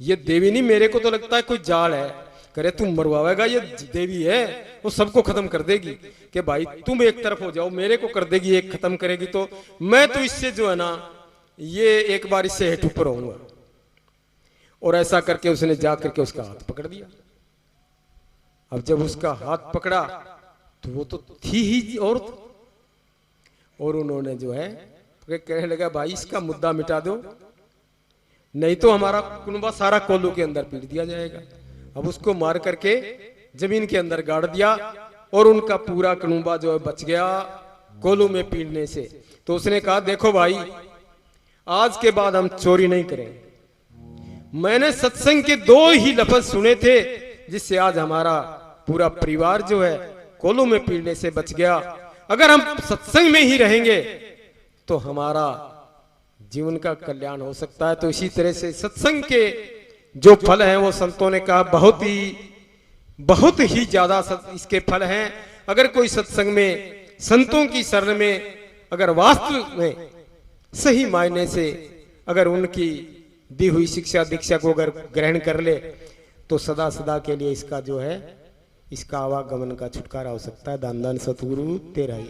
ये देवी नहीं, मेरे को तो लगता है कोई जाल है। करे तुम मरवाएगा, ये देवी है वो सबको खत्म कर देगी। कि भाई तुम एक तरफ हो जाओ, मेरे को कर देगी, एक खत्म करेगी तो मैं तो इससे जो है ना ये एक बार इससे हेठ ऊपर होऊंगा। और ऐसा करके उसने जा करके उसका हाथ पकड़ दिया। अब जब उसका हाथ पकड़ा तो वो तो थी ही औरत, और उन्होंने जो है कहने लगा, भाई इसका मुद्दा मिटा दो, नहीं तो हमारा कुनबा सारा कोल्लू के अंदर पीट दिया जाएगा। अब उसको मार करके जमीन के अंदर गाड़ दिया और उनका पूरा कुनबा जो है बच गया कोल्लू में पीटने से। तो उसने कहा, देखो भाई आज के बाद हम चोरी नहीं करेंगे। मैंने सत्संग के 2 ही लफ्ज सुने थे जिससे आज हमारा पूरा परिवार जो है कोल्लू में पीटने से बच गया। अगर हम सत्संग में ही रहेंगे तो हमारा जीवन का कल्याण हो सकता है। तो इसी तरह से सत्संग के जो फल हैं वो संतों ने कहा बहुत ही ज्यादा इसके फल हैं। अगर कोई सत्संग में संतों की शरण में अगर वास्तव में सही मायने से अगर उनकी दी हुई शिक्षा दीक्षा को अगर ग्रहण कर ले तो सदा सदा के लिए इसका जो है इसका आवागमन का छुटकारा हो सकता है। दान दान सतगुरु तेरा ही।